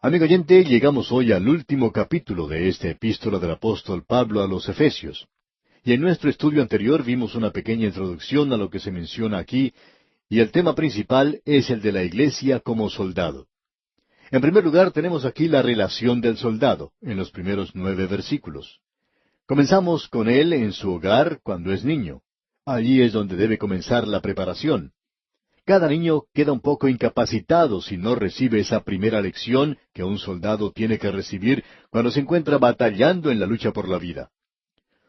Amigo oyente, llegamos hoy al último capítulo de esta epístola del apóstol Pablo a los Efesios. Y en nuestro estudio anterior vimos una pequeña introducción a lo que se menciona aquí, y el tema principal es el de la iglesia como soldado. En primer lugar, tenemos aquí la relación del soldado, en los primeros 9 versículos. Comenzamos con él en su hogar cuando es niño. Allí es donde debe comenzar la preparación. Cada niño queda un poco incapacitado si no recibe esa primera lección que un soldado tiene que recibir cuando se encuentra batallando en la lucha por la vida.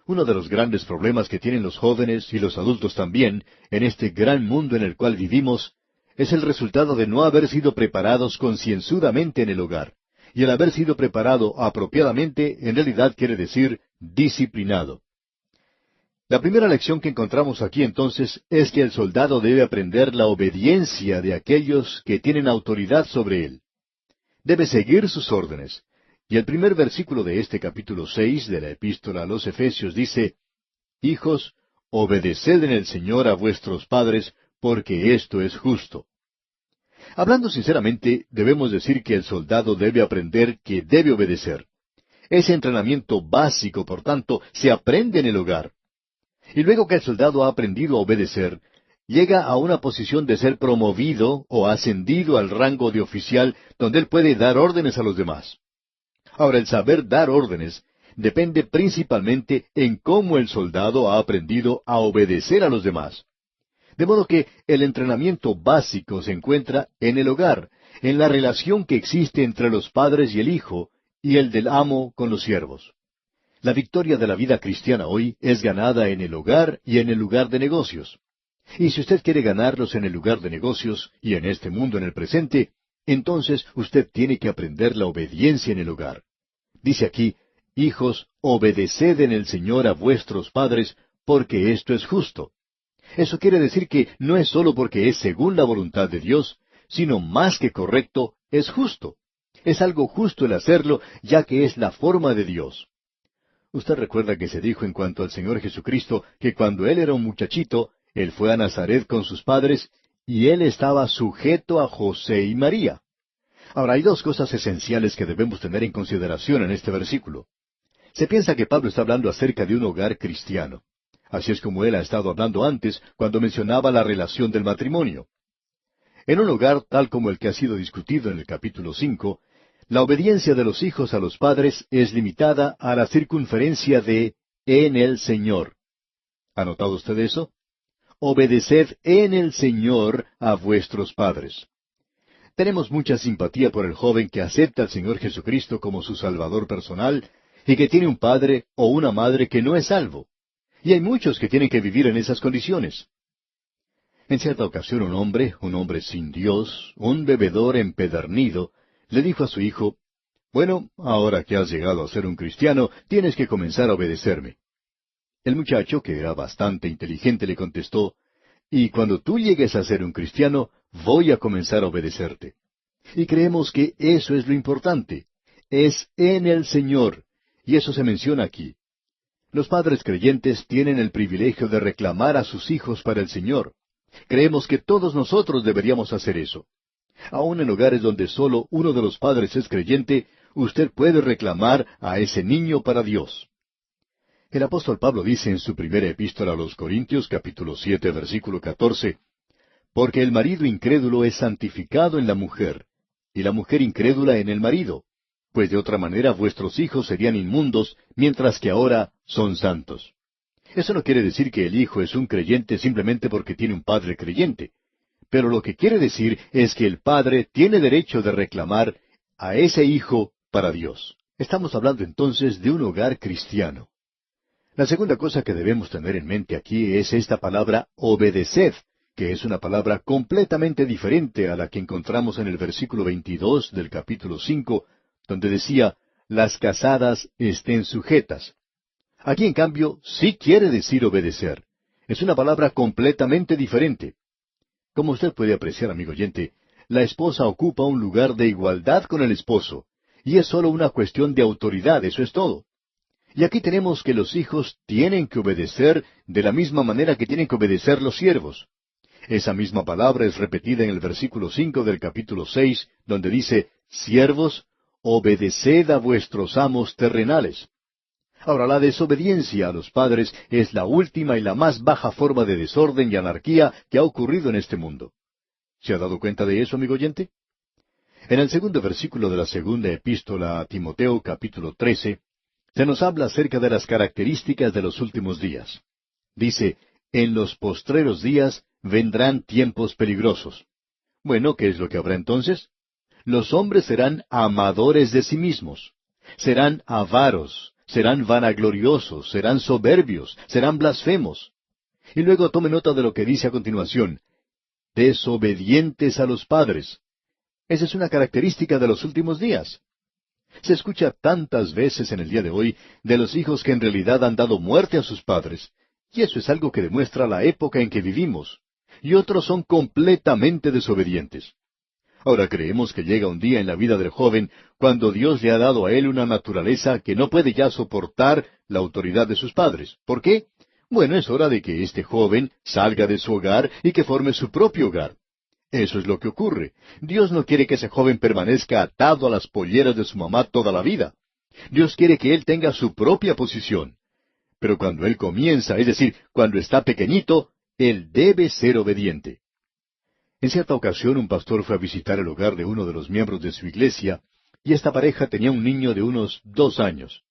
Uno de los grandes problemas que tienen los jóvenes y los adultos también en este gran mundo en el cual vivimos es el resultado de no haber sido preparados concienzudamente en el hogar. Y el haber sido preparado apropiadamente en realidad quiere decir disciplinado. La primera lección que encontramos aquí entonces es que el soldado debe aprender la obediencia de aquellos que tienen autoridad sobre él. Debe seguir sus órdenes. Y el primer versículo de este capítulo 6 de la epístola a los Efesios dice, Hijos, obedeced en el Señor a vuestros padres, porque esto es justo. Hablando sinceramente, debemos decir que el soldado debe aprender que debe obedecer. Ese entrenamiento básico, por tanto, se aprende en el hogar. Y luego que el soldado ha aprendido a obedecer, llega a una posición de ser promovido o ascendido al rango de oficial donde él puede dar órdenes a los demás. Ahora, el saber dar órdenes depende principalmente en cómo el soldado ha aprendido a obedecer a los demás. De modo que el entrenamiento básico se encuentra en el hogar, en la relación que existe entre los padres y el hijo, y el del amo con los siervos. La victoria de la vida cristiana hoy es ganada en el hogar y en el lugar de negocios. Y si usted quiere ganarlos en el lugar de negocios y en este mundo en el presente, entonces usted tiene que aprender la obediencia en el hogar. Dice aquí, Hijos, obedeced en el Señor a vuestros padres, porque esto es justo. Eso quiere decir que no es sólo porque es según la voluntad de Dios, sino más que correcto, es justo. Es algo justo el hacerlo, ya que es la forma de Dios. Usted recuerda que se dijo en cuanto al Señor Jesucristo que cuando Él era un muchachito, Él fue a Nazaret con sus padres y Él estaba sujeto a José y María. Ahora, hay dos cosas esenciales que debemos tener en consideración en este versículo. Se piensa que Pablo está hablando acerca de un hogar cristiano. Así es como él ha estado hablando antes cuando mencionaba la relación del matrimonio. En un hogar tal como el que ha sido discutido en el capítulo 5, la obediencia de los hijos a los padres es limitada a la circunferencia de en el Señor. ¿Ha notado usted eso? Obedeced en el Señor a vuestros padres. Tenemos mucha simpatía por el joven que acepta al Señor Jesucristo como su Salvador personal y que tiene un padre o una madre que no es salvo. Y hay muchos que tienen que vivir en esas condiciones. En cierta ocasión un hombre sin Dios, un bebedor empedernido, le dijo a su hijo, «Bueno, ahora que has llegado a ser un cristiano, tienes que comenzar a obedecerme». El muchacho, que era bastante inteligente, le contestó, «Y cuando tú llegues a ser un cristiano, voy a comenzar a obedecerte». Y creemos que eso es lo importante. Es en el Señor. Y eso se menciona aquí. Los padres creyentes tienen el privilegio de reclamar a sus hijos para el Señor. Creemos que todos nosotros deberíamos hacer eso. Aún en hogares donde solo uno de los padres es creyente, usted puede reclamar a ese niño para Dios. El apóstol Pablo dice en su primera epístola a los Corintios, capítulo 7, versículo 14, «Porque el marido incrédulo es santificado en la mujer, y la mujer incrédula en el marido, pues de otra manera vuestros hijos serían inmundos, mientras que ahora son santos». Eso no quiere decir que el hijo es un creyente simplemente porque tiene un padre creyente. Pero lo que quiere decir es que el padre tiene derecho de reclamar a ese hijo para Dios. Estamos hablando entonces de un hogar cristiano. La segunda cosa que debemos tener en mente aquí es esta palabra obedeced, que es una palabra completamente diferente a la que encontramos en el versículo 22 del capítulo 5, donde decía, las casadas estén sujetas. Aquí, en cambio, sí quiere decir obedecer. Es una palabra completamente diferente. Como usted puede apreciar, amigo oyente, la esposa ocupa un lugar de igualdad con el esposo, y es sólo una cuestión de autoridad, eso es todo. Y aquí tenemos que los hijos tienen que obedecer de la misma manera que tienen que obedecer los siervos. Esa misma palabra es repetida en el versículo 5 del capítulo 6, donde dice, «Siervos, obedeced a vuestros amos terrenales. Ahora, la desobediencia a los padres es la última y la más baja forma de desorden y anarquía que ha ocurrido en este mundo. ¿Se ha dado cuenta de eso, amigo oyente? En el segundo versículo de la segunda epístola a Timoteo, capítulo 13, se nos habla acerca de las características de los últimos días. Dice, en los postreros días vendrán tiempos peligrosos. Bueno, ¿qué es lo que habrá entonces? Los hombres serán amadores de sí mismos, serán avaros, serán vanagloriosos, serán soberbios, serán blasfemos. Y luego tome nota de lo que dice a continuación, desobedientes a los padres. Esa es una característica de los últimos días. Se escucha tantas veces en el día de hoy de los hijos que en realidad han dado muerte a sus padres, y eso es algo que demuestra la época en que vivimos, y otros son completamente desobedientes. Ahora creemos que llega un día en la vida del joven cuando Dios le ha dado a él una naturaleza que no puede ya soportar la autoridad de sus padres. ¿Por qué? Bueno, es hora de que este joven salga de su hogar y que forme su propio hogar. Eso es lo que ocurre. Dios no quiere que ese joven permanezca atado a las polleras de su mamá toda la vida. Dios quiere que él tenga su propia posición. Pero cuando él comienza, es decir, cuando está pequeñito, él debe ser obediente. En cierta ocasión un pastor fue a visitar el hogar de uno de los miembros de su iglesia, y esta pareja tenía un niño de unos 2 años.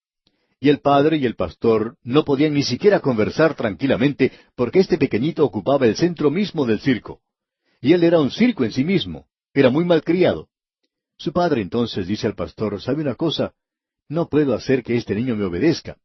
Y el padre y el pastor no podían ni siquiera conversar tranquilamente porque este pequeñito ocupaba el centro mismo del circo. Y él era un circo en sí mismo, era muy malcriado. Su padre entonces dice al pastor, ¿sabe una cosa? No puedo hacer que este niño me obedezca.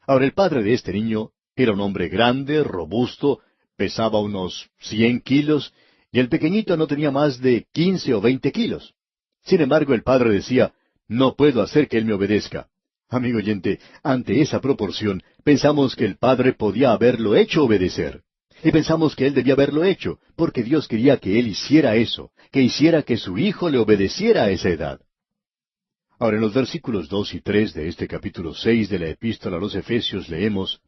Ahora el padre de este niño era un hombre grande, robusto, pesaba unos 100 kilos, y el pequeñito no tenía más de 15 o 20 kilos. Sin embargo, el padre decía, no puedo hacer que él me obedezca. Amigo oyente, ante esa proporción, pensamos que el padre podía haberlo hecho obedecer. Y pensamos que él debía haberlo hecho, porque Dios quería que él hiciera eso, que hiciera que su hijo le obedeciera a esa edad. Ahora, en los versículos 2 y 3 de este capítulo 6 de la Epístola a los Efesios leemos,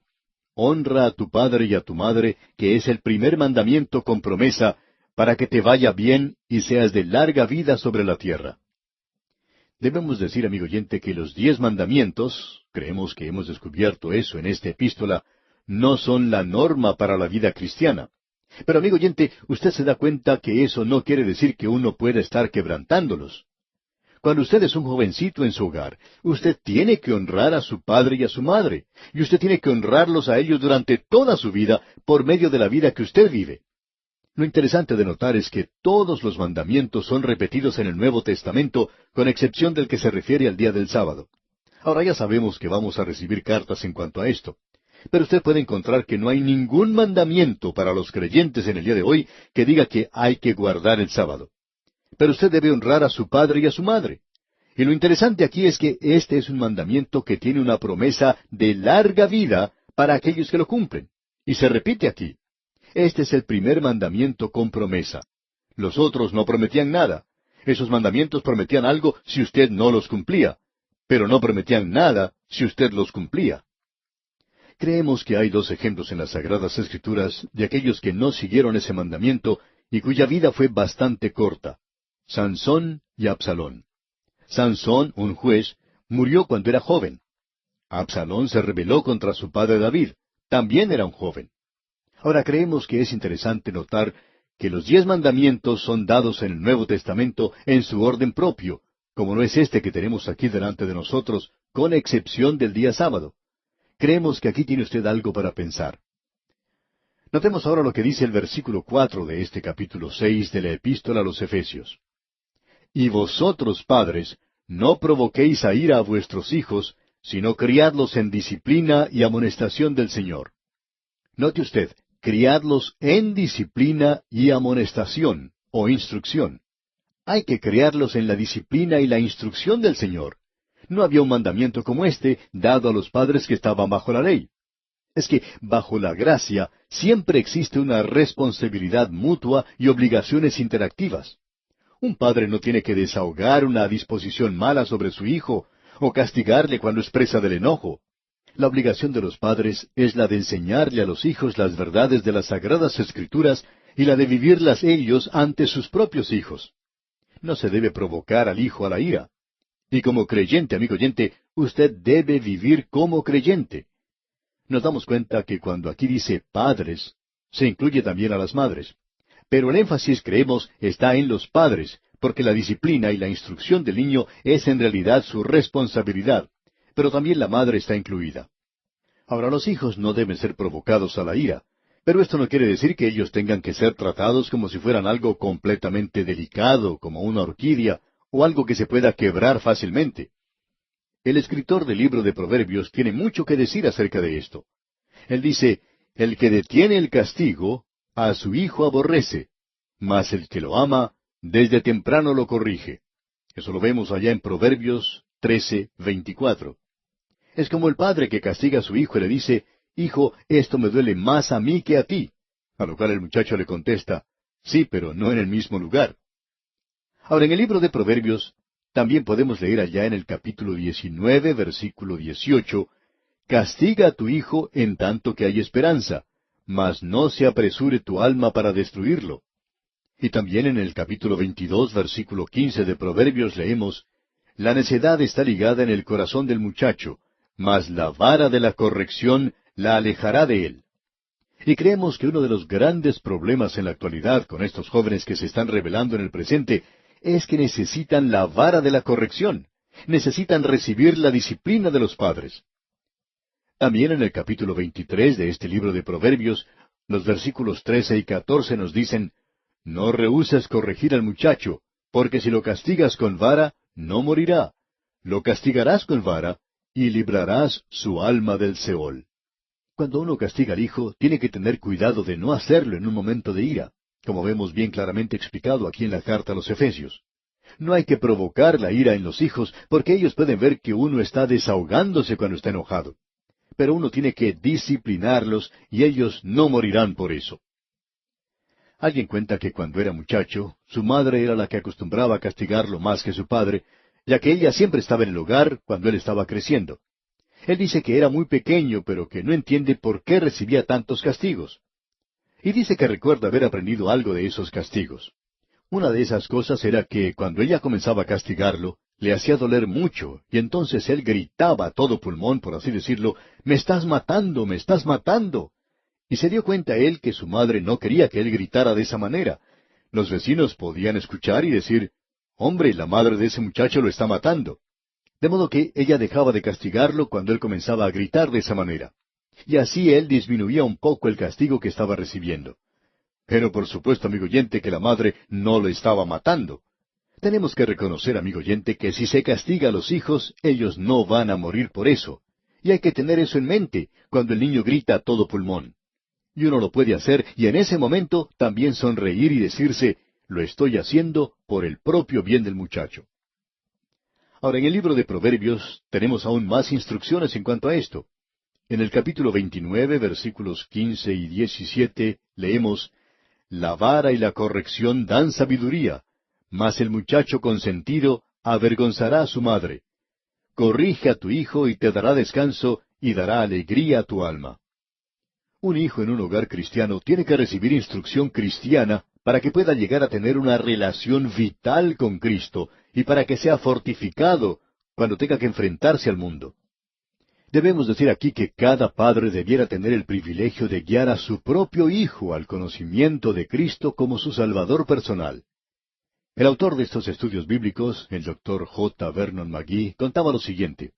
honra a tu padre y a tu madre, que es el primer mandamiento con promesa, para que te vaya bien y seas de larga vida sobre la tierra. Debemos decir, amigo oyente, que los 10 mandamientos, creemos que hemos descubierto eso en esta epístola, no son la norma para la vida cristiana. Pero, amigo oyente, usted se da cuenta que eso no quiere decir que uno pueda estar quebrantándolos. Cuando usted es un jovencito en su hogar, usted tiene que honrar a su padre y a su madre, y usted tiene que honrarlos a ellos durante toda su vida por medio de la vida que usted vive. Lo interesante de notar es que todos los mandamientos son repetidos en el Nuevo Testamento, con excepción del que se refiere al día del sábado. Ahora ya sabemos que vamos a recibir cartas en cuanto a esto. Pero usted puede encontrar que no hay ningún mandamiento para los creyentes en el día de hoy que diga que hay que guardar el sábado. Pero usted debe honrar a su padre y a su madre. Y lo interesante aquí es que este es un mandamiento que tiene una promesa de larga vida para aquellos que lo cumplen. Y se repite aquí. Este es el primer mandamiento con promesa. Los otros no prometían nada. Esos mandamientos prometían algo si usted no los cumplía, pero no prometían nada si usted los cumplía. Creemos que hay 2 ejemplos en las Sagradas Escrituras de aquellos que no siguieron ese mandamiento y cuya vida fue bastante corta. Sansón y Absalón. Sansón, un juez, murió cuando era joven. Absalón se rebeló contra su padre David. También era un joven. Ahora creemos que es interesante notar que los 10 mandamientos son dados en el Nuevo Testamento en su orden propio, como no es este que tenemos aquí delante de nosotros, con excepción del día sábado. Creemos que aquí tiene usted algo para pensar. Notemos ahora lo que dice el versículo 4 de este capítulo 6 de la Epístola a los Efesios. Y vosotros, padres, no provoquéis a ira a vuestros hijos, sino criadlos en disciplina y amonestación del Señor. Note usted, criadlos en disciplina y amonestación, o instrucción. Hay que criarlos en la disciplina y la instrucción del Señor. No había un mandamiento como este dado a los padres que estaban bajo la ley. Es que bajo la gracia siempre existe una responsabilidad mutua y obligaciones interactivas. Un padre no tiene que desahogar una disposición mala sobre su hijo o castigarle cuando expresa del enojo. La obligación de los padres es la de enseñarle a los hijos las verdades de las Sagradas Escrituras y la de vivirlas ellos ante sus propios hijos. No se debe provocar al hijo a la ira. Y como creyente, amigo oyente, usted debe vivir como creyente. Nos damos cuenta que cuando aquí dice padres, se incluye también a las madres. Pero el énfasis, creemos, está en los padres, porque la disciplina y la instrucción del niño es en realidad su responsabilidad. Pero también la madre está incluida. Ahora, los hijos no deben ser provocados a la ira, pero esto no quiere decir que ellos tengan que ser tratados como si fueran algo completamente delicado, como una orquídea, o algo que se pueda quebrar fácilmente. El escritor del libro de Proverbios tiene mucho que decir acerca de esto. Él dice, el que detiene el castigo, a su hijo aborrece, mas el que lo ama, desde temprano lo corrige. Eso lo vemos allá en Proverbios 13:24. Es como el padre que castiga a su hijo y le dice, hijo, esto me duele más a mí que a ti. A lo cual el muchacho le contesta, sí, pero no en el mismo lugar. Ahora, en el libro de Proverbios, también podemos leer allá en el capítulo 19, versículo 18, castiga a tu hijo en tanto que hay esperanza, mas no se apresure tu alma para destruirlo. Y también en el capítulo 22, versículo 15 de Proverbios leemos, la necedad está ligada en el corazón del muchacho, mas la vara de la corrección la alejará de él. Y creemos que uno de los grandes problemas en la actualidad con estos jóvenes que se están rebelando en el presente es que necesitan la vara de la corrección, necesitan recibir la disciplina de los padres. También en el capítulo 23 de este libro de Proverbios, los versículos 13 y 14 nos dicen, no rehúses corregir al muchacho, porque si lo castigas con vara, no morirá. Lo castigarás con vara, y librarás su alma del Seol. Cuando uno castiga al hijo, tiene que tener cuidado de no hacerlo en un momento de ira, como vemos bien claramente explicado aquí en la carta a los Efesios. No hay que provocar la ira en los hijos, porque ellos pueden ver que uno está desahogándose cuando está enojado. Pero uno tiene que disciplinarlos y ellos no morirán por eso. Alguien cuenta que cuando era muchacho, su madre era la que acostumbraba a castigarlo más que su padre, ya que ella siempre estaba en el hogar cuando él estaba creciendo. Él dice que era muy pequeño, pero que no entiende por qué recibía tantos castigos. Y dice que recuerda haber aprendido algo de esos castigos. Una de esas cosas era que cuando ella comenzaba a castigarlo, le hacía doler mucho, y entonces él gritaba a todo pulmón, por así decirlo, «¡Me estás matando! ¡Me estás matando!». Y se dio cuenta él que su madre no quería que él gritara de esa manera. Los vecinos podían escuchar y decir, «Hombre, la madre de ese muchacho lo está matando». De modo que ella dejaba de castigarlo cuando él comenzaba a gritar de esa manera. Y así él disminuía un poco el castigo que estaba recibiendo. Pero por supuesto, amigo oyente, que la madre no lo estaba matando. Tenemos que reconocer, amigo oyente, que si se castiga a los hijos, ellos no van a morir por eso. Y hay que tener eso en mente cuando el niño grita a todo pulmón. Y uno lo puede hacer y en ese momento también sonreír y decirse, lo estoy haciendo por el propio bien del muchacho. Ahora, en el libro de Proverbios tenemos aún más instrucciones en cuanto a esto. En el capítulo 29, versículos 15 y 17, leemos, la vara y la corrección dan sabiduría, mas el muchacho consentido avergonzará a su madre. Corrige a tu hijo y te dará descanso y dará alegría a tu alma. Un hijo en un hogar cristiano tiene que recibir instrucción cristiana para que pueda llegar a tener una relación vital con Cristo y para que sea fortificado cuando tenga que enfrentarse al mundo. Debemos decir aquí que cada padre debiera tener el privilegio de guiar a su propio hijo al conocimiento de Cristo como su Salvador personal. El autor de estos estudios bíblicos, el Dr. J. Vernon McGee, contaba lo siguiente.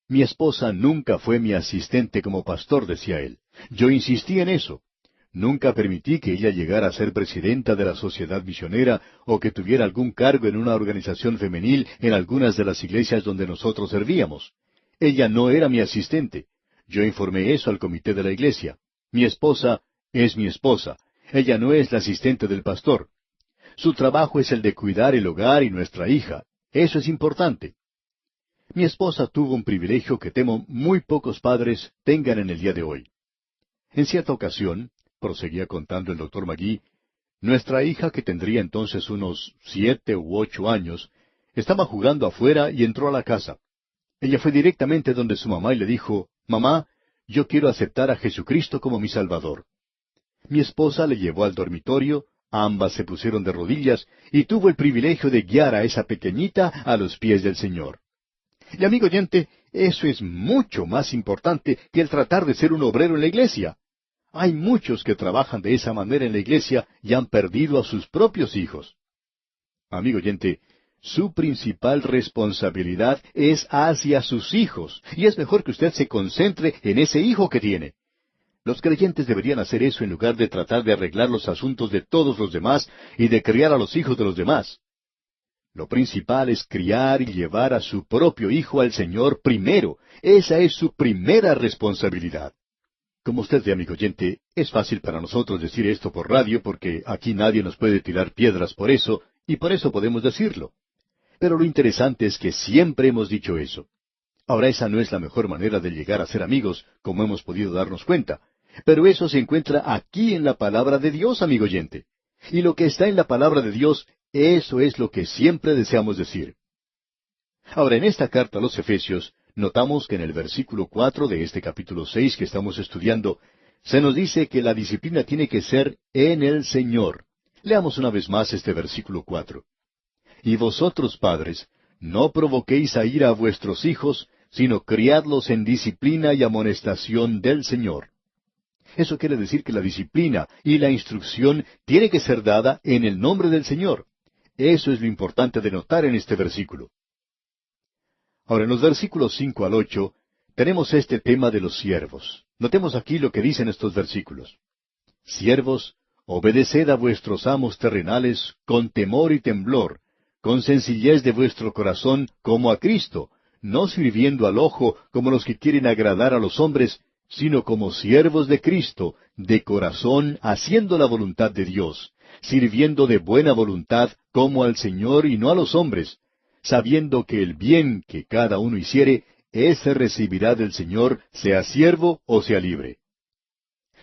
Mi esposa nunca fue mi asistente como pastor, decía él. Yo insistí en eso. Nunca permití que ella llegara a ser presidenta de la sociedad misionera o que tuviera algún cargo en una organización femenil en algunas de las iglesias donde nosotros servíamos. Ella no era mi asistente. Yo informé eso al comité de la iglesia. Mi esposa es mi esposa. Ella no es la asistente del pastor. Su trabajo es el de cuidar el hogar y nuestra hija. Eso es importante. Mi esposa tuvo un privilegio que temo muy pocos padres tengan en el día de hoy. En cierta ocasión, proseguía contando el doctor McGee, nuestra hija, que tendría entonces unos 7 u 8 años, estaba jugando afuera y entró a la casa. Ella fue directamente donde su mamá y le dijo, «Mamá, yo quiero aceptar a Jesucristo como mi Salvador». Mi esposa le llevó al dormitorio, ambas se pusieron de rodillas y tuvo el privilegio de guiar a esa pequeñita a los pies del Señor. Y amigo oyente, eso es mucho más importante que el tratar de ser un obrero en la iglesia. Hay muchos que trabajan de esa manera en la iglesia y han perdido a sus propios hijos. Amigo oyente, su principal responsabilidad es hacia sus hijos, y es mejor que usted se concentre en ese hijo que tiene. Los creyentes deberían hacer eso en lugar de tratar de arreglar los asuntos de todos los demás y de criar a los hijos de los demás. Lo principal es criar y llevar a su propio hijo al Señor primero. Esa es su primera responsabilidad. Como usted ve, amigo oyente, es fácil para nosotros decir esto por radio porque aquí nadie nos puede tirar piedras por eso, y por eso podemos decirlo. Pero lo interesante es que siempre hemos dicho eso. Ahora, esa no es la mejor manera de llegar a ser amigos, como hemos podido darnos cuenta. Pero eso se encuentra aquí en la palabra de Dios, amigo oyente. Y lo que está en la palabra de Dios, eso es lo que siempre deseamos decir. Ahora, en esta carta a los Efesios, notamos que en el versículo 4 de este capítulo 6 que estamos estudiando, se nos dice que la disciplina tiene que ser en el Señor. Leamos una vez más este versículo 4. Y vosotros, padres, no provoquéis a ira a vuestros hijos, sino criadlos en disciplina y amonestación del Señor. Eso quiere decir que la disciplina y la instrucción tiene que ser dada en el nombre del Señor. Eso es lo importante de notar en este versículo. Ahora, en los versículos 5 al 8, tenemos este tema de los siervos. Notemos aquí lo que dicen estos versículos. Siervos, obedeced a vuestros amos terrenales con temor y temblor, con sencillez de vuestro corazón como a Cristo, no sirviendo al ojo como los que quieren agradar a los hombres, sino como siervos de Cristo, de corazón, haciendo la voluntad de Dios, sirviendo de buena voluntad como al Señor y no a los hombres, sabiendo que el bien que cada uno hiciere, ese recibirá del Señor, sea siervo o sea libre.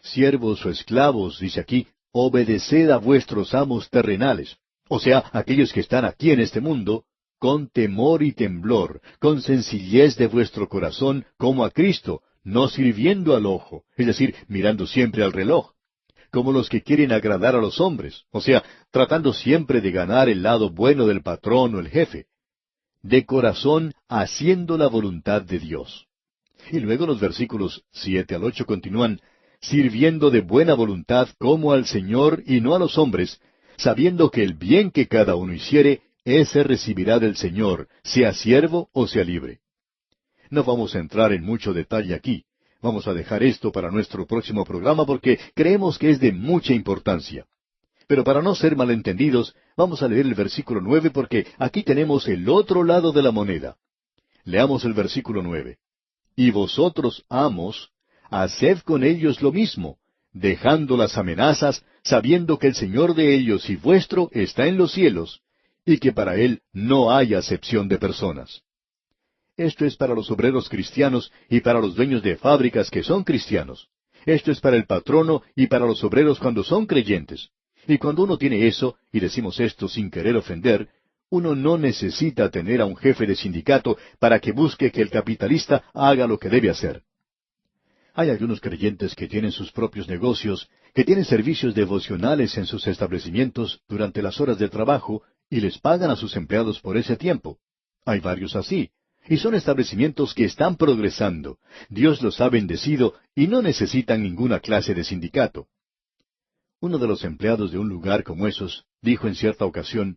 Siervos o esclavos, dice aquí, obedeced a vuestros amos terrenales, o sea, aquellos que están aquí en este mundo, con temor y temblor, con sencillez de vuestro corazón, como a Cristo, no sirviendo al ojo, es decir, mirando siempre al reloj, como los que quieren agradar a los hombres, o sea, tratando siempre de ganar el lado bueno del patrón o el jefe, de corazón haciendo la voluntad de Dios. Y luego los versículos 7 al 8 continúan, sirviendo de buena voluntad como al Señor y no a los hombres, sabiendo que el bien que cada uno hiciere, ese recibirá del Señor, sea siervo o sea libre. No vamos a entrar en mucho detalle aquí. Vamos a dejar esto para nuestro próximo programa porque creemos que es de mucha importancia. Pero para no ser malentendidos, vamos a leer el versículo 9 porque aquí tenemos el otro lado de la moneda. Leamos el versículo 9. Y vosotros, amos, haced con ellos lo mismo, dejando las amenazas, sabiendo que el Señor de ellos y vuestro está en los cielos, y que para Él no hay acepción de personas. Esto es para los obreros cristianos y para los dueños de fábricas que son cristianos. Esto es para el patrono y para los obreros cuando son creyentes. Y cuando uno tiene eso, y decimos esto sin querer ofender, uno no necesita tener a un jefe de sindicato para que busque que el capitalista haga lo que debe hacer. Hay algunos creyentes que tienen sus propios negocios, que tienen servicios devocionales en sus establecimientos durante las horas de trabajo y les pagan a sus empleados por ese tiempo. Hay varios así. Y son establecimientos que están progresando. Dios los ha bendecido y no necesitan ninguna clase de sindicato. Uno de los empleados de un lugar como esos dijo en cierta ocasión,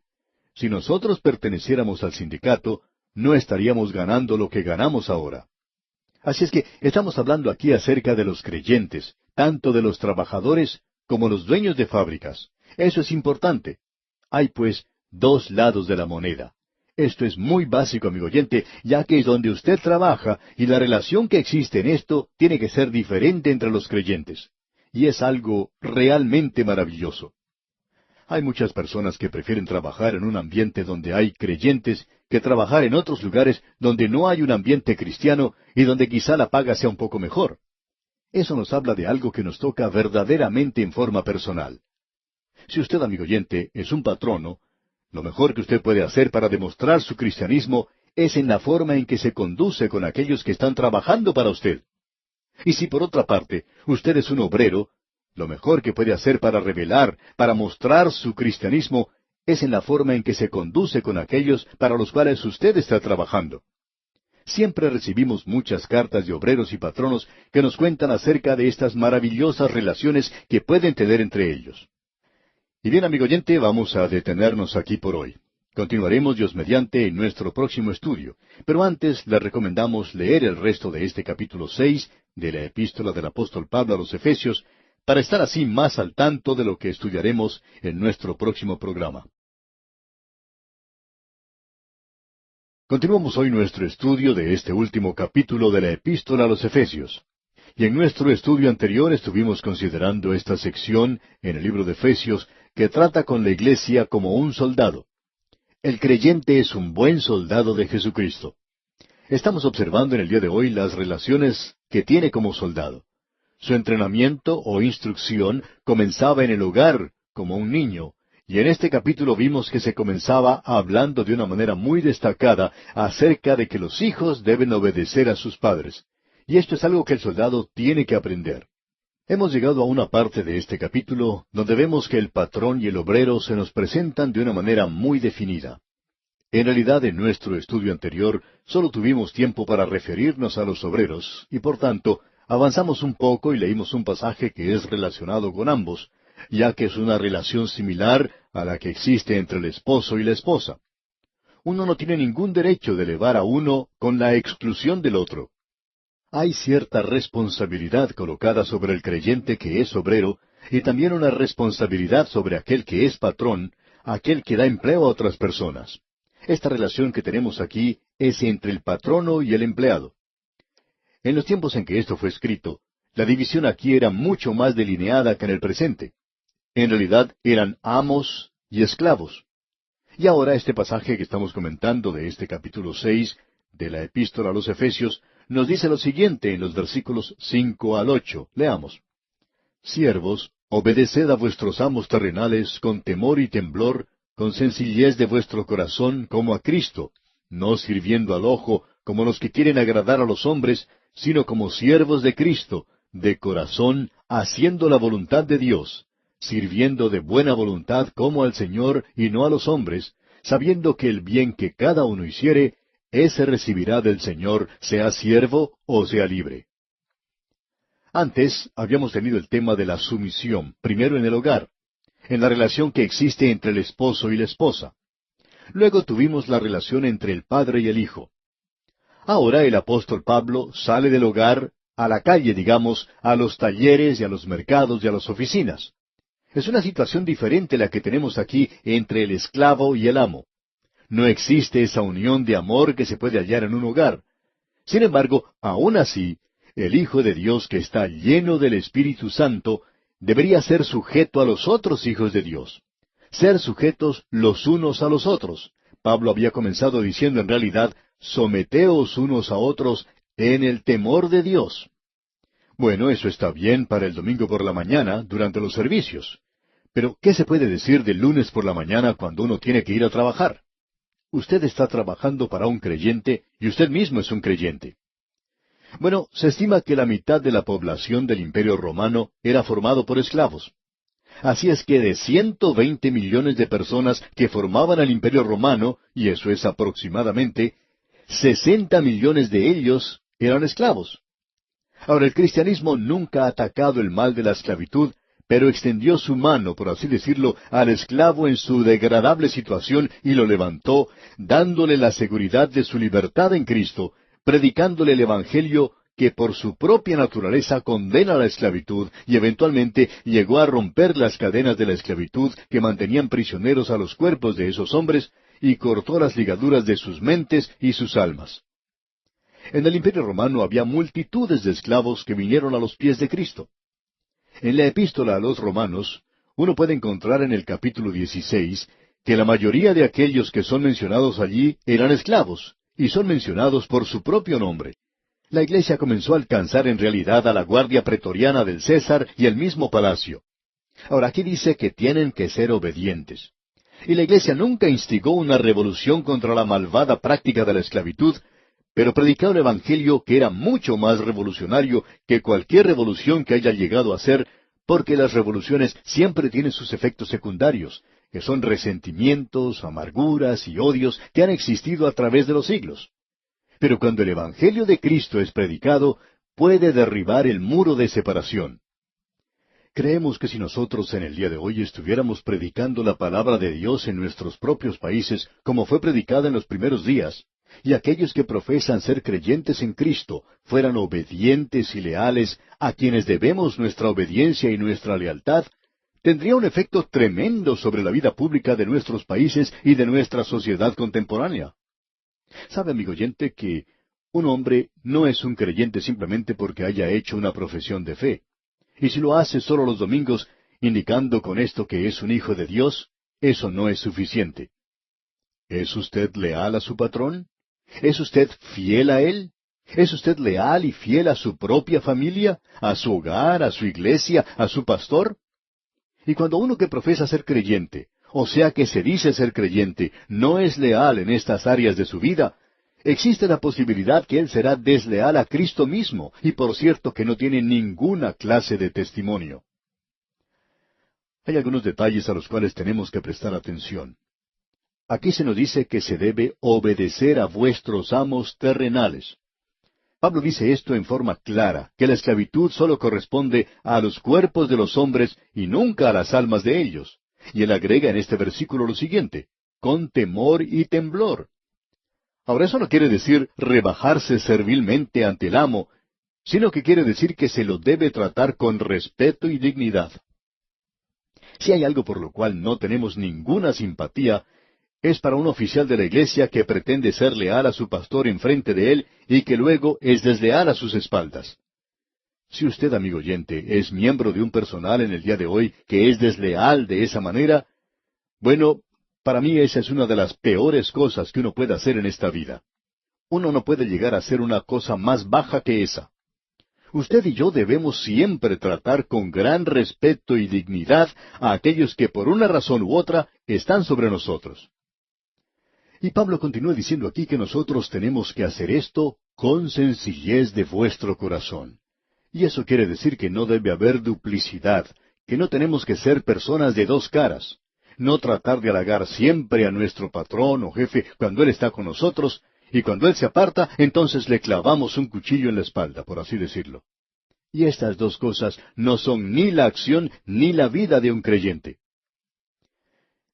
si nosotros perteneciéramos al sindicato, no estaríamos ganando lo que ganamos ahora. Así es que estamos hablando aquí acerca de los creyentes, tanto de los trabajadores como los dueños de fábricas. Eso es importante. Hay pues dos lados de la moneda. Esto es muy básico, amigo oyente, ya que es donde usted trabaja y la relación que existe en esto tiene que ser diferente entre los creyentes. Y es algo realmente maravilloso. Hay muchas personas que prefieren trabajar en un ambiente donde hay creyentes que trabajar en otros lugares donde no hay un ambiente cristiano y donde quizá la paga sea un poco mejor. Eso nos habla de algo que nos toca verdaderamente en forma personal. Si usted, amigo oyente, es un patrono, lo mejor que usted puede hacer para demostrar su cristianismo es en la forma en que se conduce con aquellos que están trabajando para usted. Y si por otra parte usted es un obrero, lo mejor que puede hacer para revelar, para mostrar su cristianismo, es en la forma en que se conduce con aquellos para los cuales usted está trabajando. Siempre recibimos muchas cartas de obreros y patronos que nos cuentan acerca de estas maravillosas relaciones que pueden tener entre ellos. Y bien, amigo oyente, vamos a detenernos aquí por hoy. Continuaremos Dios mediante en nuestro próximo estudio, pero antes le recomendamos leer el resto de este capítulo 6 de la epístola del apóstol Pablo a los Efesios, para estar así más al tanto de lo que estudiaremos en nuestro próximo programa. Continuamos hoy nuestro estudio de este último capítulo de la epístola a los Efesios. Y en nuestro estudio anterior estuvimos considerando esta sección en el libro de Efesios que trata con la iglesia como un soldado. El creyente es un buen soldado de Jesucristo. Estamos observando en el día de hoy las relaciones que tiene como soldado. Su entrenamiento o instrucción comenzaba en el hogar, como un niño, y en este capítulo vimos que se comenzaba hablando de una manera muy destacada acerca de que los hijos deben obedecer a sus padres. Y esto es algo que el soldado tiene que aprender. Hemos llegado a una parte de este capítulo donde vemos que el patrón y el obrero se nos presentan de una manera muy definida. En realidad, en nuestro estudio anterior, solo tuvimos tiempo para referirnos a los obreros, y por tanto, avanzamos un poco y leímos un pasaje que es relacionado con ambos, ya que es una relación similar a la que existe entre el esposo y la esposa. Uno no tiene ningún derecho de elevar a uno con la exclusión del otro. Hay cierta responsabilidad colocada sobre el creyente que es obrero, y también una responsabilidad sobre aquel que es patrón, aquel que da empleo a otras personas. Esta relación que tenemos aquí es entre el patrono y el empleado. En los tiempos en que esto fue escrito, la división aquí era mucho más delineada que en el presente. En realidad eran amos y esclavos. Y ahora este pasaje que estamos comentando de este capítulo 6 de la epístola a los Efesios nos dice lo siguiente en los versículos 5 al 8. Leamos. Siervos, obedeced a vuestros amos terrenales con temor y temblor, con sencillez de vuestro corazón como a Cristo, no sirviendo al ojo como los que quieren agradar a los hombres, sino como siervos de Cristo, de corazón, haciendo la voluntad de Dios, sirviendo de buena voluntad como al Señor y no a los hombres, sabiendo que el bien que cada uno hiciere, ese recibirá del Señor, sea siervo o sea libre. Antes habíamos tenido el tema de la sumisión, primero en el hogar, en la relación que existe entre el esposo y la esposa. Luego tuvimos la relación entre el padre y el hijo. Ahora el apóstol Pablo sale del hogar a la calle, digamos, a los talleres y a los mercados y a las oficinas. Es una situación diferente la que tenemos aquí entre el esclavo y el amo. No existe esa unión de amor que se puede hallar en un hogar. Sin embargo, aún así, el Hijo de Dios que está lleno del Espíritu Santo debería ser sujeto a los otros hijos de Dios. Ser sujetos los unos a los otros. Pablo había comenzado diciendo en realidad, someteos unos a otros en el temor de Dios. Bueno, eso está bien para el domingo por la mañana, durante los servicios. Pero, ¿qué se puede decir del lunes por la mañana cuando uno tiene que ir a trabajar? Usted está trabajando para un creyente y usted mismo es un creyente. Bueno, se estima que la mitad de la población del Imperio Romano era formado por esclavos. Así es que de 120 millones de personas que formaban el Imperio Romano, y eso es aproximadamente, 60 millones de ellos eran esclavos. Ahora, el cristianismo nunca ha atacado el mal de la esclavitud, pero extendió su mano, por así decirlo, al esclavo en su degradable situación y lo levantó, dándole la seguridad de su libertad en Cristo, predicándole el Evangelio que por su propia naturaleza condena la esclavitud y eventualmente llegó a romper las cadenas de la esclavitud que mantenían prisioneros a los cuerpos de esos hombres y cortó las ligaduras de sus mentes y sus almas. En el Imperio Romano había multitudes de esclavos que vinieron a los pies de Cristo. En la epístola a los Romanos, uno puede encontrar en el capítulo 16 que la mayoría de aquellos que son mencionados allí eran esclavos, y son mencionados por su propio nombre. La iglesia comenzó a alcanzar en realidad a la guardia pretoriana del César y el mismo palacio. Ahora aquí dice que tienen que ser obedientes. Y la iglesia nunca instigó una revolución contra la malvada práctica de la esclavitud, pero predicaba un evangelio que era mucho más revolucionario que cualquier revolución que haya llegado a ser, porque las revoluciones siempre tienen sus efectos secundarios, que son resentimientos, amarguras y odios que han existido a través de los siglos. Pero cuando el Evangelio de Cristo es predicado, puede derribar el muro de separación. Creemos que si nosotros en el día de hoy estuviéramos predicando la palabra de Dios en nuestros propios países, como fue predicada en los primeros días, y aquellos que profesan ser creyentes en Cristo fueran obedientes y leales a quienes debemos nuestra obediencia y nuestra lealtad, tendría un efecto tremendo sobre la vida pública de nuestros países y de nuestra sociedad contemporánea. ¿Sabe, amigo oyente, que un hombre no es un creyente simplemente porque haya hecho una profesión de fe? Y si lo hace solo los domingos, indicando con esto que es un hijo de Dios, eso no es suficiente. ¿Es usted leal a su patrón? ¿Es usted fiel a él? ¿Es usted leal y fiel a su propia familia, a su hogar, a su iglesia, a su pastor? Y cuando uno que profesa ser creyente, o sea que se dice ser creyente, no es leal en estas áreas de su vida, existe la posibilidad que él será desleal a Cristo mismo, y por cierto que no tiene ninguna clase de testimonio. Hay algunos detalles a los cuales tenemos que prestar atención. Aquí se nos dice que se debe obedecer a vuestros amos terrenales. Pablo dice esto en forma clara, que la esclavitud solo corresponde a los cuerpos de los hombres y nunca a las almas de ellos. Y él agrega en este versículo lo siguiente, con temor y temblor. Ahora eso no quiere decir rebajarse servilmente ante el amo, sino que quiere decir que se lo debe tratar con respeto y dignidad. Si hay algo por lo cual no tenemos ninguna simpatía, es para un oficial de la iglesia que pretende ser leal a su pastor enfrente de él y que luego es desleal a sus espaldas. Si usted, amigo oyente, es miembro de un personal en el día de hoy que es desleal de esa manera, bueno, para mí esa es una de las peores cosas que uno puede hacer en esta vida. Uno no puede llegar a hacer una cosa más baja que esa. Usted y yo debemos siempre tratar con gran respeto y dignidad a aquellos que por una razón u otra están sobre nosotros. Y Pablo continúa diciendo aquí que nosotros tenemos que hacer esto con sencillez de vuestro corazón. Y eso quiere decir que no debe haber duplicidad, que no tenemos que ser personas de dos caras, no tratar de halagar siempre a nuestro patrón o jefe cuando él está con nosotros, y cuando él se aparta, entonces le clavamos un cuchillo en la espalda, por así decirlo. Y estas dos cosas no son ni la acción ni la vida de un creyente.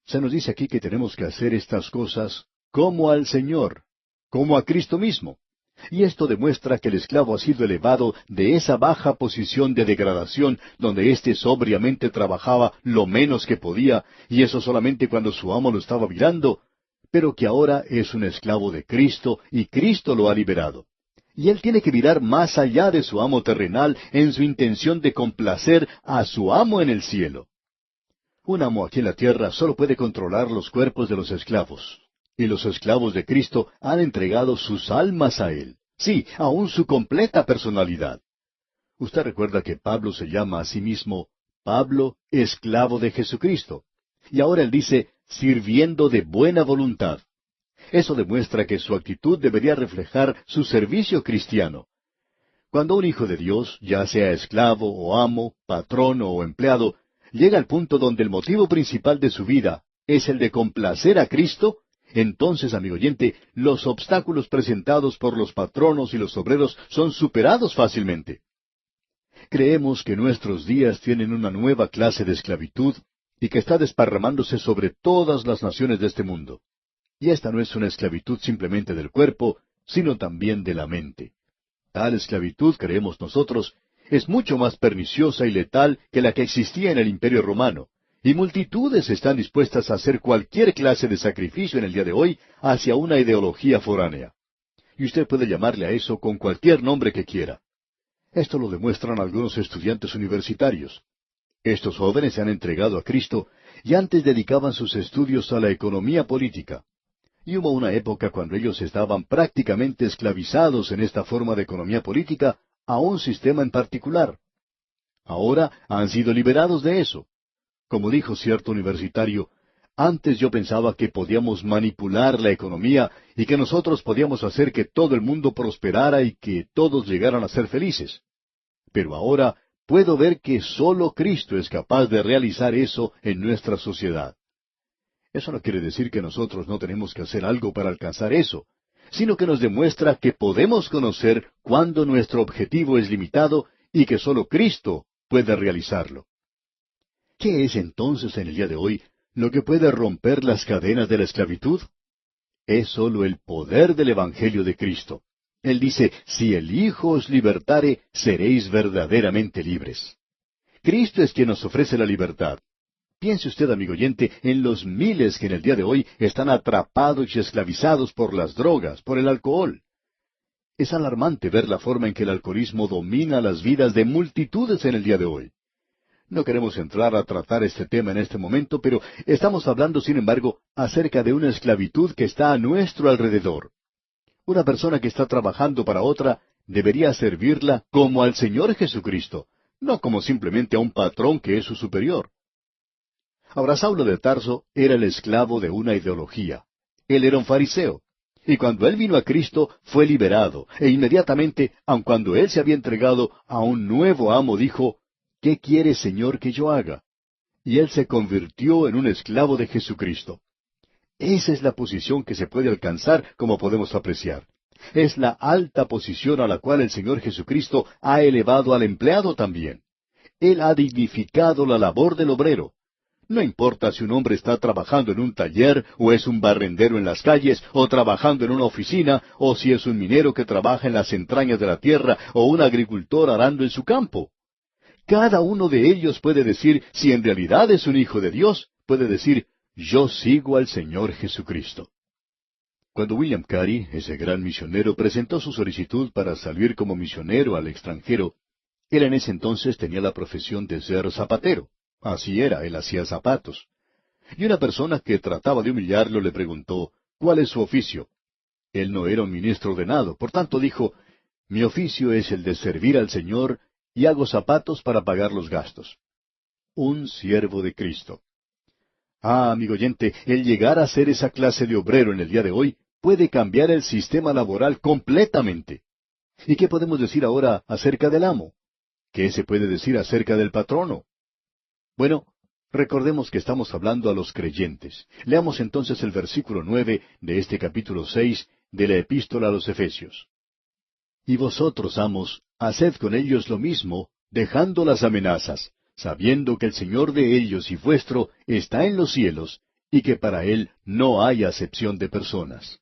Se nos dice aquí que tenemos que hacer estas cosas como al Señor, como a Cristo mismo. Y esto demuestra que el esclavo ha sido elevado de esa baja posición de degradación donde éste sobriamente trabajaba lo menos que podía, y eso solamente cuando su amo lo estaba mirando, pero que ahora es un esclavo de Cristo y Cristo lo ha liberado. Y él tiene que mirar más allá de su amo terrenal en su intención de complacer a su amo en el cielo. Un amo aquí en la tierra solo puede controlar los cuerpos de los esclavos. Y los esclavos de Cristo han entregado sus almas a Él. Sí, aún su completa personalidad. Usted recuerda que Pablo se llama a sí mismo Pablo, esclavo de Jesucristo. Y ahora él dice, sirviendo de buena voluntad. Eso demuestra que su actitud debería reflejar su servicio cristiano. Cuando un hijo de Dios, ya sea esclavo o amo, patrón o empleado, llega al punto donde el motivo principal de su vida es el de complacer a Cristo, entonces, amigo oyente, los obstáculos presentados por los patronos y los obreros son superados fácilmente. Creemos que nuestros días tienen una nueva clase de esclavitud y que está desparramándose sobre todas las naciones de este mundo. Y esta no es una esclavitud simplemente del cuerpo, sino también de la mente. Tal esclavitud, creemos nosotros, es mucho más perniciosa y letal que la que existía en el Imperio Romano. Y multitudes están dispuestas a hacer cualquier clase de sacrificio en el día de hoy hacia una ideología foránea. Y usted puede llamarle a eso con cualquier nombre que quiera. Esto lo demuestran algunos estudiantes universitarios. Estos jóvenes se han entregado a Cristo y antes dedicaban sus estudios a la economía política. Y hubo una época cuando ellos estaban prácticamente esclavizados en esta forma de economía política a un sistema en particular. Ahora han sido liberados de eso. Como dijo cierto universitario, antes yo pensaba que podíamos manipular la economía y que nosotros podíamos hacer que todo el mundo prosperara y que todos llegaran a ser felices. Pero ahora puedo ver que solo Cristo es capaz de realizar eso en nuestra sociedad. Eso no quiere decir que nosotros no tenemos que hacer algo para alcanzar eso, sino que nos demuestra que podemos conocer cuándo nuestro objetivo es limitado y que sólo Cristo puede realizarlo. ¿Qué es entonces en el día de hoy lo que puede romper las cadenas de la esclavitud? Es sólo el poder del Evangelio de Cristo. Él dice, si el Hijo os libertare, seréis verdaderamente libres. Cristo es quien nos ofrece la libertad. Piense usted, amigo oyente, en los miles que en el día de hoy están atrapados y esclavizados por las drogas, por el alcohol. Es alarmante ver la forma en que el alcoholismo domina las vidas de multitudes en el día de hoy. No queremos entrar a tratar este tema en este momento, pero estamos hablando, sin embargo, acerca de una esclavitud que está a nuestro alrededor. Una persona que está trabajando para otra debería servirla como al Señor Jesucristo, no como simplemente a un patrón que es su superior. Ahora, Saulo de Tarso era el esclavo de una ideología. Él era un fariseo. Y cuando él vino a Cristo, fue liberado. E inmediatamente, aun cuando él se había entregado a un nuevo amo, dijo, ¿qué quiere, Señor, que yo haga? Y él se convirtió en un esclavo de Jesucristo. Esa es la posición que se puede alcanzar, como podemos apreciar. Es la alta posición a la cual el Señor Jesucristo ha elevado al empleado también. Él ha dignificado la labor del obrero. No importa si un hombre está trabajando en un taller, o es un barrendero en las calles, o trabajando en una oficina, o si es un minero que trabaja en las entrañas de la tierra, o un agricultor arando en su campo. Cada uno de ellos puede decir, si en realidad es un hijo de Dios, puede decir, yo sigo al Señor Jesucristo. Cuando William Carey, ese gran misionero, presentó su solicitud para salir como misionero al extranjero, él en ese entonces tenía la profesión de ser zapatero. Así era, él hacía zapatos. Y una persona que trataba de humillarlo le preguntó, ¿cuál es su oficio? Él no era un ministro ordenado, por tanto dijo, mi oficio es el de servir al Señor y hago zapatos para pagar los gastos. Un siervo de Cristo. Ah, amigo oyente, el llegar a ser esa clase de obrero en el día de hoy puede cambiar el sistema laboral completamente. ¿Y qué podemos decir ahora acerca del amo? ¿Qué se puede decir acerca del patrono? Bueno, recordemos que estamos hablando a los creyentes. Leamos entonces el versículo 9 de este capítulo 6 de la Epístola a los Efesios. Y vosotros, amos, haced con ellos lo mismo, dejando las amenazas, sabiendo que el Señor de ellos y vuestro está en los cielos, y que para Él no hay acepción de personas.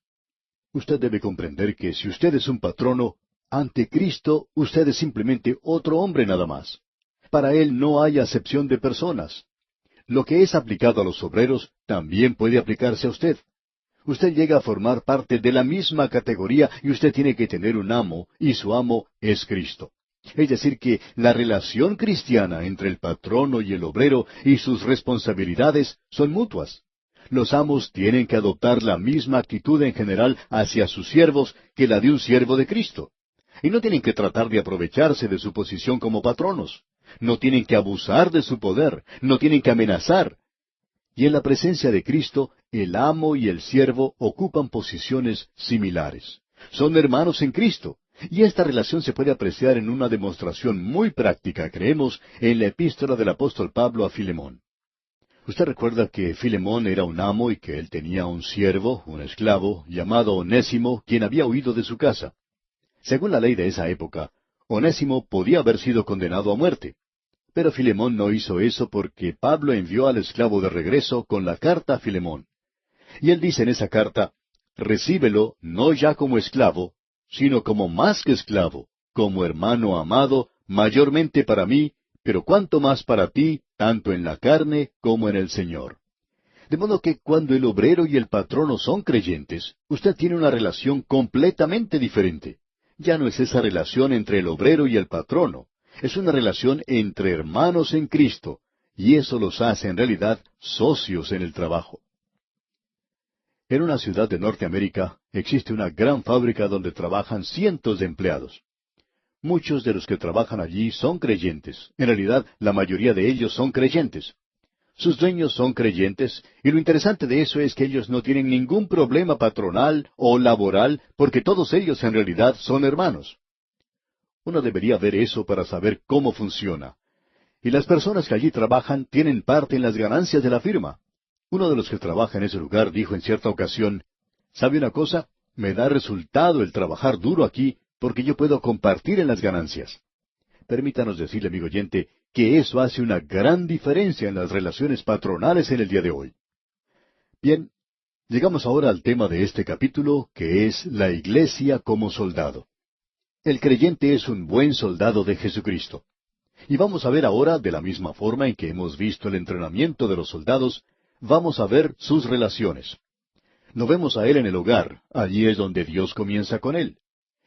Usted debe comprender que si usted es un patrono, ante Cristo usted es simplemente otro hombre nada más. Para Él no hay acepción de personas. Lo que es aplicado a los obreros también puede aplicarse a usted. Usted llega a formar parte de la misma categoría y usted tiene que tener un amo, y su amo es Cristo. Es decir, que la relación cristiana entre el patrono y el obrero y sus responsabilidades son mutuas. Los amos tienen que adoptar la misma actitud en general hacia sus siervos que la de un siervo de Cristo. Y no tienen que tratar de aprovecharse de su posición como patronos. No tienen que abusar de su poder. No tienen que amenazar. Y en la presencia de Cristo, el amo y el siervo ocupan posiciones similares. Son hermanos en Cristo. Y esta relación se puede apreciar en una demostración muy práctica, creemos, en la epístola del apóstol Pablo a Filemón. Usted recuerda que Filemón era un amo y que él tenía un siervo, un esclavo, llamado Onésimo, quien había huido de su casa. Según la ley de esa época, Onésimo podía haber sido condenado a muerte. Pero Filemón no hizo eso porque Pablo envió al esclavo de regreso con la carta a Filemón. Y él dice en esa carta, recíbelo no ya como esclavo, sino como más que esclavo, como hermano amado, mayormente para mí, pero cuanto más para ti, tanto en la carne como en el Señor. De modo que cuando el obrero y el patrono son creyentes, usted tiene una relación completamente diferente. Ya no es esa relación entre el obrero y el patrono, es una relación entre hermanos en Cristo, y eso los hace en realidad socios en el trabajo. En una ciudad de Norteamérica existe una gran fábrica donde trabajan cientos de empleados. Muchos de los que trabajan allí son creyentes. En realidad, la mayoría de ellos son creyentes. Sus dueños son creyentes, y lo interesante de eso es que ellos no tienen ningún problema patronal o laboral, porque todos ellos en realidad son hermanos. Uno debería ver eso para saber cómo funciona. Y las personas que allí trabajan tienen parte en las ganancias de la firma. Uno de los que trabaja en ese lugar dijo en cierta ocasión, ¿sabe una cosa? Me da resultado el trabajar duro aquí porque yo puedo compartir en las ganancias. Permítanos decirle, amigo oyente, que eso hace una gran diferencia en las relaciones patronales en el día de hoy. Bien, llegamos ahora al tema de este capítulo, que es la iglesia como soldado. El creyente es un buen soldado de Jesucristo. Y vamos a ver ahora, de la misma forma en que hemos visto el entrenamiento de los soldados, vamos a ver sus relaciones. Lo vemos a él en el hogar, allí es donde Dios comienza con él.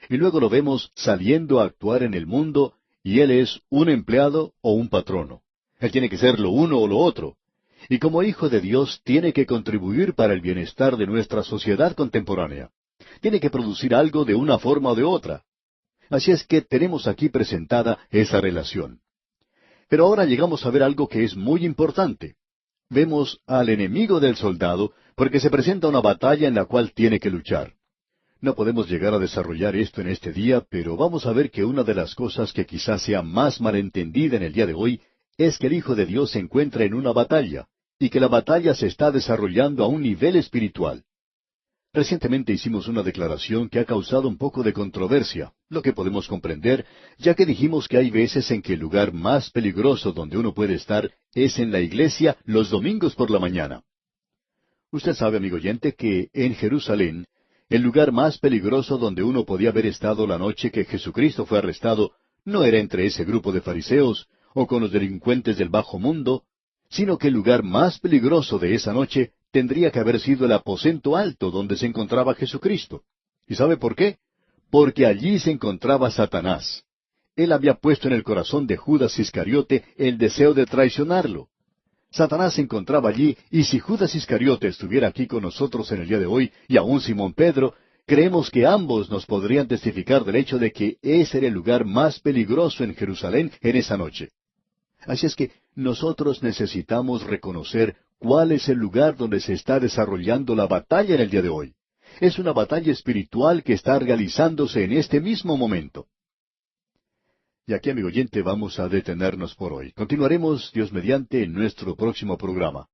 Y luego lo vemos saliendo a actuar en el mundo, y él es un empleado o un patrono. Él tiene que ser lo uno o lo otro. Y como hijo de Dios tiene que contribuir para el bienestar de nuestra sociedad contemporánea. Tiene que producir algo de una forma o de otra. Así es que tenemos aquí presentada esa relación. Pero ahora llegamos a ver algo que es muy importante. Vemos al enemigo del soldado porque se presenta una batalla en la cual tiene que luchar. No podemos llegar a desarrollar esto en este día, pero vamos a ver que una de las cosas que quizás sea más malentendida en el día de hoy es que el Hijo de Dios se encuentra en una batalla, y que la batalla se está desarrollando a un nivel espiritual. Recientemente hicimos una declaración que ha causado un poco de controversia, lo que podemos comprender, ya que dijimos que hay veces en que el lugar más peligroso donde uno puede estar es en la iglesia los domingos por la mañana. Usted sabe, amigo oyente, que en Jerusalén, el lugar más peligroso donde uno podía haber estado la noche que Jesucristo fue arrestado no era entre ese grupo de fariseos o con los delincuentes del bajo mundo, sino que el lugar más peligroso de esa noche tendría que haber sido el aposento alto donde se encontraba Jesucristo. ¿Y sabe por qué? Porque allí se encontraba Satanás. Él había puesto en el corazón de Judas Iscariote el deseo de traicionarlo. Satanás se encontraba allí, y si Judas Iscariote estuviera aquí con nosotros en el día de hoy, y aún Simón Pedro, creemos que ambos nos podrían testificar del hecho de que ese era el lugar más peligroso en Jerusalén en esa noche. Así es que nosotros necesitamos reconocer cuál es el lugar donde se está desarrollando la batalla en el día de hoy. Es una batalla espiritual que está realizándose en este mismo momento. Y aquí, amigo oyente, vamos a detenernos por hoy. Continuaremos, Dios mediante, en nuestro próximo programa.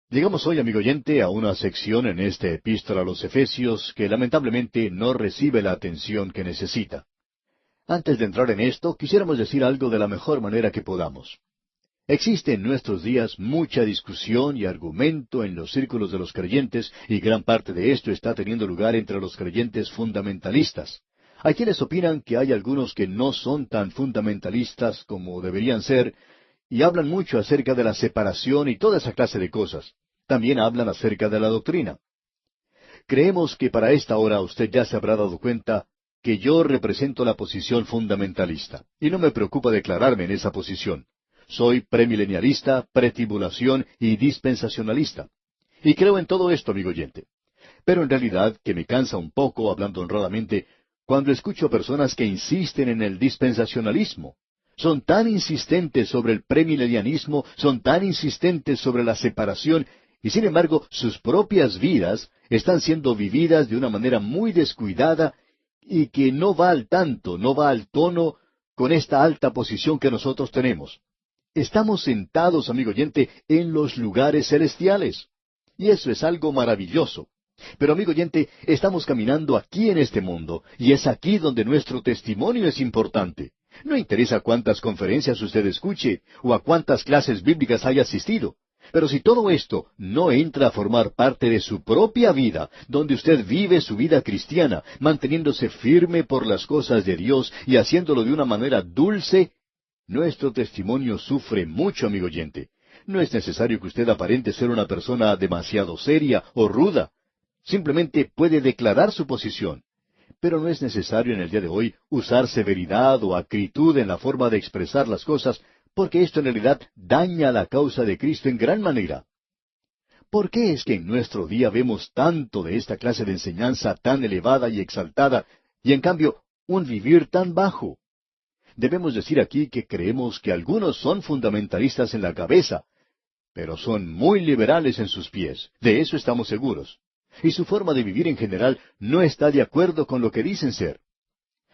Llegamos hoy, amigo oyente, a una sección en esta epístola a los Efesios que lamentablemente no recibe la atención que necesita. Antes de entrar en esto, quisiéramos decir algo de la mejor manera que podamos. Existe en nuestros días mucha discusión y argumento en los círculos de los creyentes, y gran parte de esto está teniendo lugar entre los creyentes fundamentalistas. Hay quienes opinan que hay algunos que no son tan fundamentalistas como deberían ser, y hablan mucho acerca de la separación y toda esa clase de cosas. También hablan acerca de la doctrina. Creemos que para esta hora usted ya se habrá dado cuenta que yo represento la posición fundamentalista, y no me preocupa declararme en esa posición. Soy premilenialista, pretribulación y dispensacionalista. Y creo en todo esto, amigo oyente. Pero en realidad, que me cansa un poco, hablando honradamente, cuando escucho personas que insisten en el dispensacionalismo. Son tan insistentes sobre el premilenianismo, son tan insistentes sobre la separación, y sin embargo sus propias vidas están siendo vividas de una manera muy descuidada y que no va al tanto, no va al tono con esta alta posición que nosotros tenemos. Estamos sentados, amigo oyente, en los lugares celestiales. Y eso es algo maravilloso. Pero, amigo oyente, estamos caminando aquí en este mundo, y es aquí donde nuestro testimonio es importante. No interesa cuántas conferencias usted escuche, o a cuántas clases bíblicas haya asistido. Pero si todo esto no entra a formar parte de su propia vida, donde usted vive su vida cristiana, manteniéndose firme por las cosas de Dios y haciéndolo de una manera dulce, nuestro testimonio sufre mucho, amigo oyente. No es necesario que usted aparente ser una persona demasiado seria o ruda. Simplemente puede declarar su posición. Pero no es necesario en el día de hoy usar severidad o acritud en la forma de expresar las cosas, porque esto en realidad daña la causa de Cristo en gran manera. ¿Por qué es que en nuestro día vemos tanto de esta clase de enseñanza tan elevada y exaltada, y en cambio un vivir tan bajo? Debemos decir aquí que creemos que algunos son fundamentalistas en la cabeza, pero son muy liberales en sus pies. De eso estamos seguros. Y su forma de vivir en general no está de acuerdo con lo que dicen ser.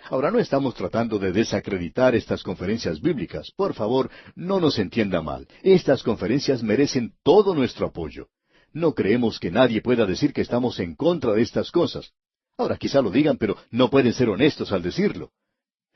Ahora, no estamos tratando de desacreditar estas conferencias bíblicas. Por favor, no nos entienda mal. Estas conferencias merecen todo nuestro apoyo. No creemos que nadie pueda decir que estamos en contra de estas cosas. Ahora quizá lo digan, pero no pueden ser honestos al decirlo.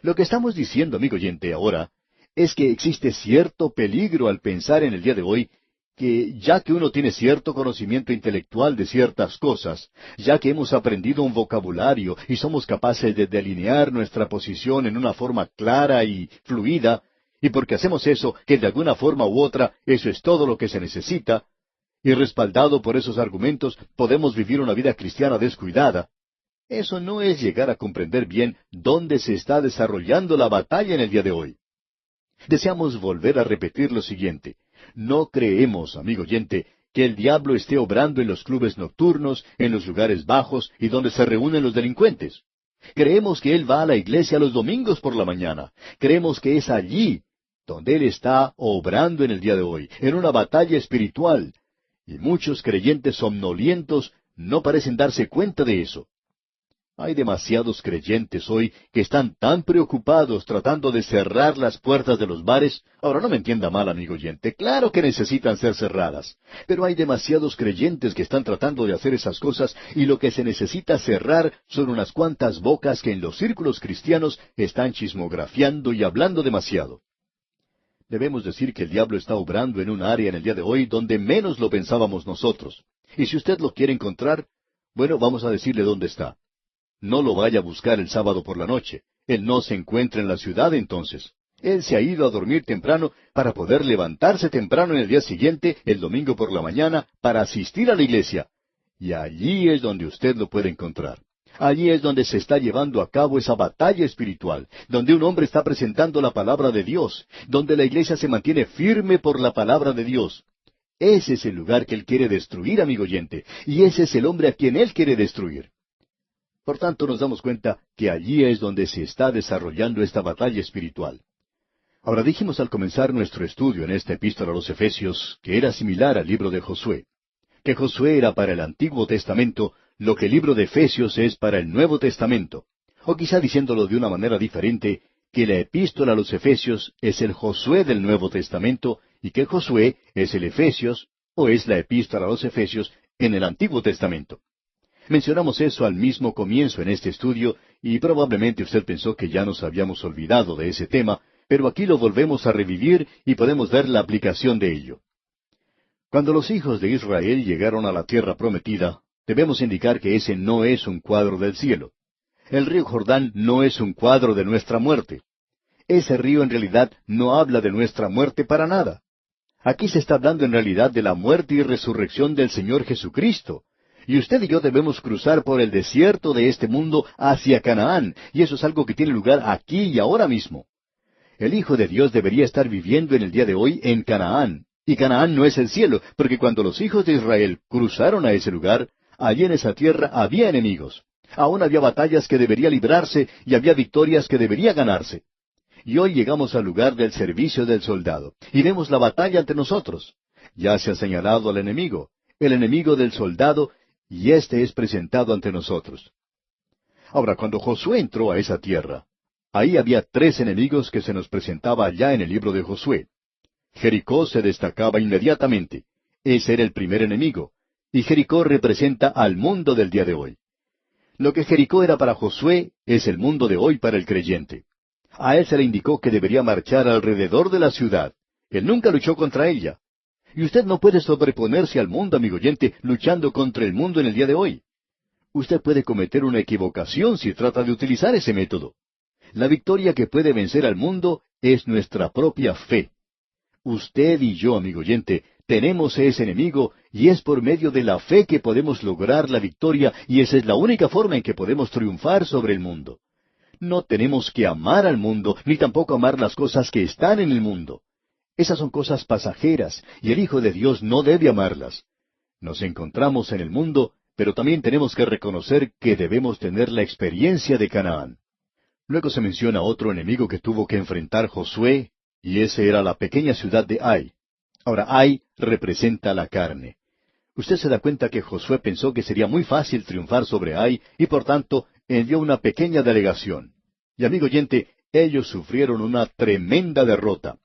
Lo que estamos diciendo, amigo oyente, ahora, es que existe cierto peligro al pensar en el día de hoy que ya que uno tiene cierto conocimiento intelectual de ciertas cosas, ya que hemos aprendido un vocabulario y somos capaces de delinear nuestra posición en una forma clara y fluida, y porque hacemos eso, que de alguna forma u otra eso es todo lo que se necesita, y respaldado por esos argumentos podemos vivir una vida cristiana descuidada, eso no es llegar a comprender bien dónde se está desarrollando la batalla en el día de hoy. Deseamos volver a repetir lo siguiente. No creemos, amigo oyente, que el diablo esté obrando en los clubes nocturnos, en los lugares bajos y donde se reúnen los delincuentes. Creemos que él va a la iglesia los domingos por la mañana. Creemos que es allí donde él está obrando en el día de hoy, en una batalla espiritual. Y muchos creyentes somnolientos no parecen darse cuenta de eso. Hay demasiados creyentes hoy que están tan preocupados tratando de cerrar las puertas de los bares. Ahora, no me entienda mal, amigo oyente, claro que necesitan ser cerradas, pero hay demasiados creyentes que están tratando de hacer esas cosas y lo que se necesita cerrar son unas cuantas bocas que en los círculos cristianos están chismografiando y hablando demasiado. Debemos decir que el diablo está obrando en un área en el día de hoy donde menos lo pensábamos nosotros. Y si usted lo quiere encontrar, bueno, vamos a decirle dónde está. No lo vaya a buscar el sábado por la noche. Él no se encuentra en la ciudad entonces. Él se ha ido a dormir temprano para poder levantarse temprano en el día siguiente, el domingo por la mañana, para asistir a la iglesia. Y allí es donde usted lo puede encontrar. Allí es donde se está llevando a cabo esa batalla espiritual, donde un hombre está presentando la palabra de Dios, donde la iglesia se mantiene firme por la palabra de Dios. Ese es el lugar que él quiere destruir, amigo oyente, y ese es el hombre a quien él quiere destruir. Por tanto, nos damos cuenta que allí es donde se está desarrollando esta batalla espiritual. Ahora dijimos al comenzar nuestro estudio en esta epístola a los Efesios que era similar al libro de Josué, que Josué era para el Antiguo Testamento lo que el libro de Efesios es para el Nuevo Testamento, o quizá diciéndolo de una manera diferente, que la epístola a los Efesios es el Josué del Nuevo Testamento y que Josué es el Efesios o es la epístola a los Efesios en el Antiguo Testamento. Mencionamos eso al mismo comienzo en este estudio y probablemente usted pensó que ya nos habíamos olvidado de ese tema, pero aquí lo volvemos a revivir y podemos ver la aplicación de ello. Cuando los hijos de Israel llegaron a la tierra prometida, debemos indicar que ese no es un cuadro del cielo. El río Jordán no es un cuadro de nuestra muerte. Ese río en realidad no habla de nuestra muerte para nada. Aquí se está hablando en realidad de la muerte y resurrección del Señor Jesucristo. Y usted y yo debemos cruzar por el desierto de este mundo hacia Canaán, y eso es algo que tiene lugar aquí y ahora mismo. El Hijo de Dios debería estar viviendo en el día de hoy en Canaán, y Canaán no es el cielo, porque cuando los hijos de Israel cruzaron a ese lugar, allí en esa tierra había enemigos. Aún había batallas que debería librarse y había victorias que debería ganarse. Y hoy llegamos al lugar del servicio del soldado, y vemos la batalla ante nosotros. Ya se ha señalado al enemigo, el enemigo del soldado, y éste es presentado ante nosotros. Ahora, cuando Josué entró a esa tierra, ahí había tres enemigos que se nos presentaba allá en el libro de Josué. Jericó se destacaba inmediatamente. Ese era el primer enemigo. Y Jericó representa al mundo del día de hoy. Lo que Jericó era para Josué es el mundo de hoy para el creyente. A él se le indicó que debería marchar alrededor de la ciudad. Él nunca luchó contra ella. Y usted no puede sobreponerse al mundo, amigo oyente, luchando contra el mundo en el día de hoy. Usted puede cometer una equivocación si trata de utilizar ese método. La victoria que puede vencer al mundo es nuestra propia fe. Usted y yo, amigo oyente, tenemos ese enemigo y es por medio de la fe que podemos lograr la victoria y esa es la única forma en que podemos triunfar sobre el mundo. No tenemos que amar al mundo, ni tampoco amar las cosas que están en el mundo. Esas son cosas pasajeras, y el Hijo de Dios no debe amarlas. Nos encontramos en el mundo, pero también tenemos que reconocer que debemos tener la experiencia de Canaán. Luego se menciona otro enemigo que tuvo que enfrentar Josué, y ese era la pequeña ciudad de Ai. Ahora, Ai representa la carne. Usted se da cuenta que Josué pensó que sería muy fácil triunfar sobre Ai, y por tanto envió una pequeña delegación. Y amigo oyente, ellos sufrieron una tremenda derrota.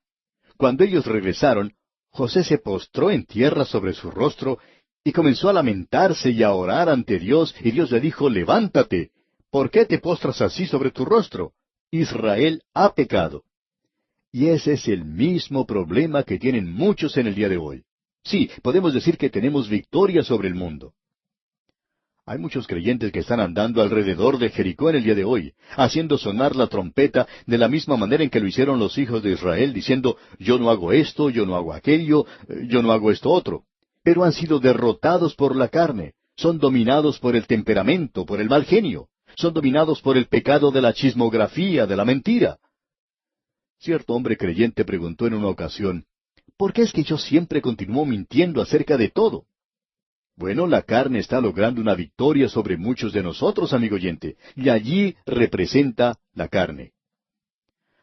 Cuando ellos regresaron, José se postró en tierra sobre su rostro Y comenzó a lamentarse y a orar ante Dios, y Dios le dijo, levántate, ¿por qué te postras así sobre tu rostro? Israel ha pecado. Y ese es el mismo problema que tienen muchos en el día de hoy. Sí, podemos decir que tenemos victoria sobre el mundo. Hay muchos creyentes que están andando alrededor de Jericó en el día de hoy, haciendo sonar la trompeta de la misma manera en que lo hicieron los hijos de Israel, diciendo, yo no hago esto, yo no hago aquello, yo no hago esto otro. Pero han sido derrotados por la carne, son dominados por el temperamento, por el mal genio, son dominados por el pecado de la chismografía, de la mentira. Cierto hombre creyente preguntó en una ocasión, ¿por qué es que yo siempre continúo mintiendo acerca de todo? Bueno, la carne está logrando una victoria sobre muchos de nosotros, amigo oyente, y allí representa la carne.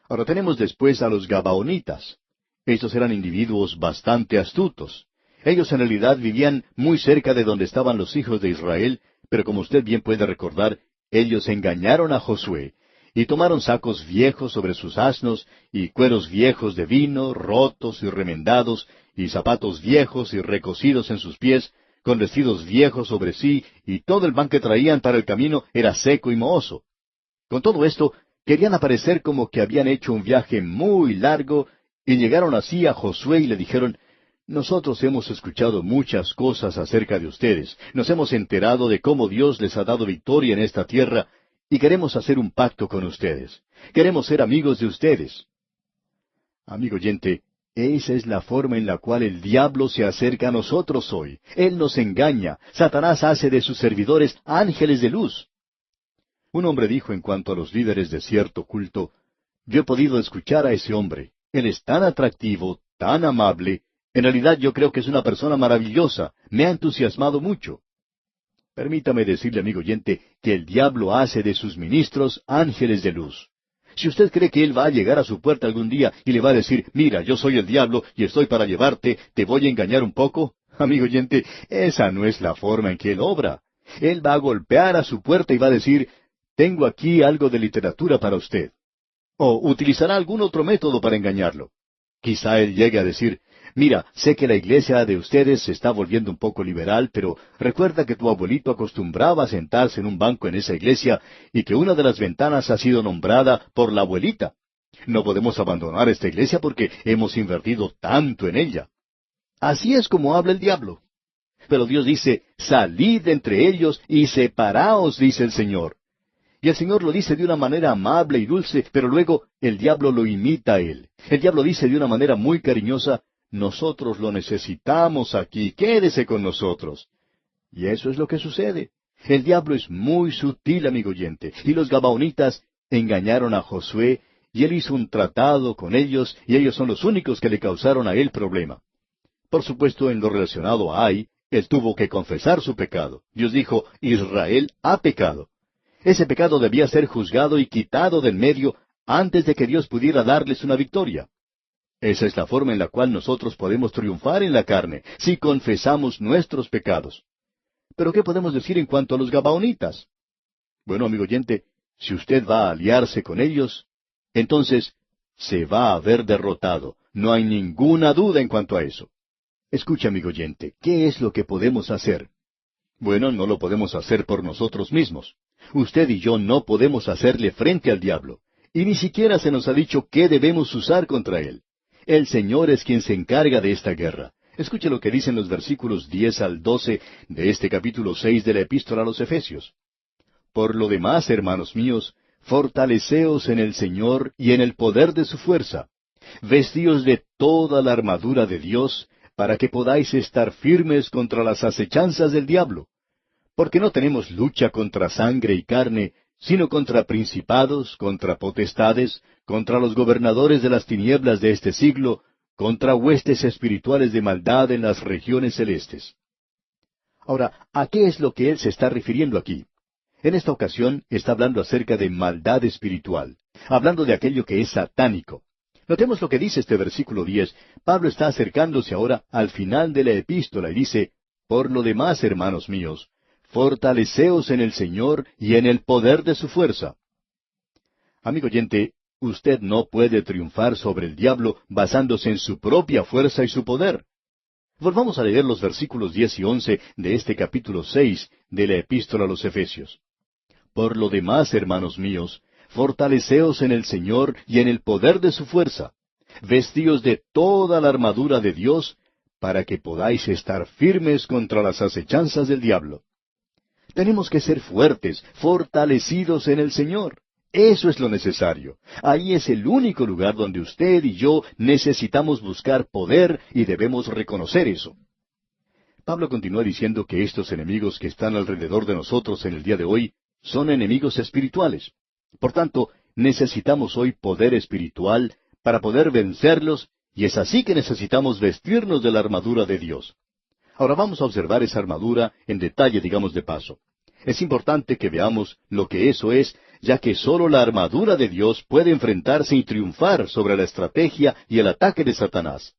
Ahora tenemos después a los Gabaonitas. Estos eran individuos bastante astutos. Ellos en realidad vivían muy cerca de donde estaban los hijos de Israel, pero como usted bien puede recordar, ellos engañaron a Josué, y tomaron sacos viejos sobre sus asnos, y cueros viejos de vino, rotos y remendados, y zapatos viejos y recocidos en sus pies, con vestidos viejos sobre sí, y todo el pan que traían para el camino era seco y mohoso. Con todo esto, querían aparecer como que habían hecho un viaje muy largo, y llegaron así a Josué y le dijeron, nosotros hemos escuchado muchas cosas acerca de ustedes, nos hemos enterado de cómo Dios les ha dado victoria en esta tierra, y queremos hacer un pacto con ustedes. Queremos ser amigos de ustedes. Amigo oyente, esa es la forma en la cual el diablo se acerca a nosotros hoy. Él nos engaña. Satanás hace de sus servidores ángeles de luz. Un hombre dijo en cuanto a los líderes de cierto culto, yo he podido escuchar a ese hombre. Él es tan atractivo, tan amable. En realidad yo creo que es una persona maravillosa. Me ha entusiasmado mucho. Permítame decirle, amigo oyente, que el diablo hace de sus ministros ángeles de luz. Si usted cree que él va a llegar a su puerta algún día y le va a decir, mira, yo soy el diablo y estoy para llevarte, te voy a engañar un poco, amigo oyente, esa no es la forma en que él obra. Él va a golpear a su puerta y va a decir, tengo aquí algo de literatura para usted. O utilizará algún otro método para engañarlo. Quizá él llegue a decir, mira, sé que la iglesia de ustedes se está volviendo un poco liberal, pero recuerda que tu abuelito acostumbraba a sentarse en un banco en esa iglesia y que una de las ventanas ha sido nombrada por la abuelita. No podemos abandonar esta iglesia porque hemos invertido tanto en ella. Así es como habla el diablo. Pero Dios dice, salid de entre ellos y separaos, dice el Señor. Y el Señor lo dice de una manera amable y dulce, pero luego el diablo lo imita a él. El diablo dice de una manera muy cariñosa, nosotros lo necesitamos aquí, quédese con nosotros. Y eso es lo que sucede. El diablo es muy sutil, amigo oyente, y los Gabaonitas engañaron a Josué, y él hizo un tratado con ellos, y ellos son los únicos que le causaron a él problema. Por supuesto, en lo relacionado a Ai, él tuvo que confesar su pecado. Dios dijo, Israel ha pecado. Ese pecado debía ser juzgado y quitado del medio antes de que Dios pudiera darles una victoria. Esa es la forma en la cual nosotros podemos triunfar en la carne, si confesamos nuestros pecados. Pero ¿qué podemos decir en cuanto a los Gabaonitas? Bueno, amigo oyente, si usted va a aliarse con ellos, entonces se va a ver derrotado. No hay ninguna duda en cuanto a eso. Escucha, amigo oyente, ¿qué es lo que podemos hacer? Bueno, no lo podemos hacer por nosotros mismos. Usted y yo no podemos hacerle frente al diablo. Y ni siquiera se nos ha dicho qué debemos usar contra él. El Señor es quien se encarga de esta guerra. Escuche lo que dicen los versículos 10 al 12 de este capítulo 6 de la Epístola a los Efesios. Por lo demás, hermanos míos, fortaleceos en el Señor y en el poder de su fuerza. Vestíos de toda la armadura de Dios, para que podáis estar firmes contra las acechanzas del diablo. Porque no tenemos lucha contra sangre y carne, sino contra principados, contra potestades, contra los gobernadores de las tinieblas de este siglo, contra huestes espirituales de maldad en las regiones celestes. Ahora, ¿a qué es lo que él se está refiriendo aquí? En esta ocasión está hablando acerca de maldad espiritual, hablando de aquello que es satánico. Notemos lo que dice este versículo 10. Pablo está acercándose ahora al final de la epístola y dice, por lo demás, hermanos míos, fortaleceos en el Señor y en el poder de su fuerza. Amigo oyente, usted no puede triunfar sobre el diablo basándose en su propia fuerza y su poder. Volvamos a leer los versículos 10 y 11 de este capítulo 6 de la Epístola a los Efesios. Por lo demás, hermanos míos, fortaleceos en el Señor y en el poder de su fuerza. Vestíos de toda la armadura de Dios, para que podáis estar firmes contra las acechanzas del diablo. Tenemos que ser fuertes, fortalecidos en el Señor. Eso es lo necesario. Ahí es el único lugar donde usted y yo necesitamos buscar poder y debemos reconocer eso. Pablo continúa diciendo que estos enemigos que están alrededor de nosotros en el día de hoy son enemigos espirituales. Por tanto, necesitamos hoy poder espiritual para poder vencerlos, y es así que necesitamos vestirnos de la armadura de Dios. Ahora vamos a observar esa armadura en detalle, digamos de paso. Es importante que veamos lo que eso es, ya que sólo la armadura de Dios puede enfrentarse y triunfar sobre la estrategia y el ataque de Satanás.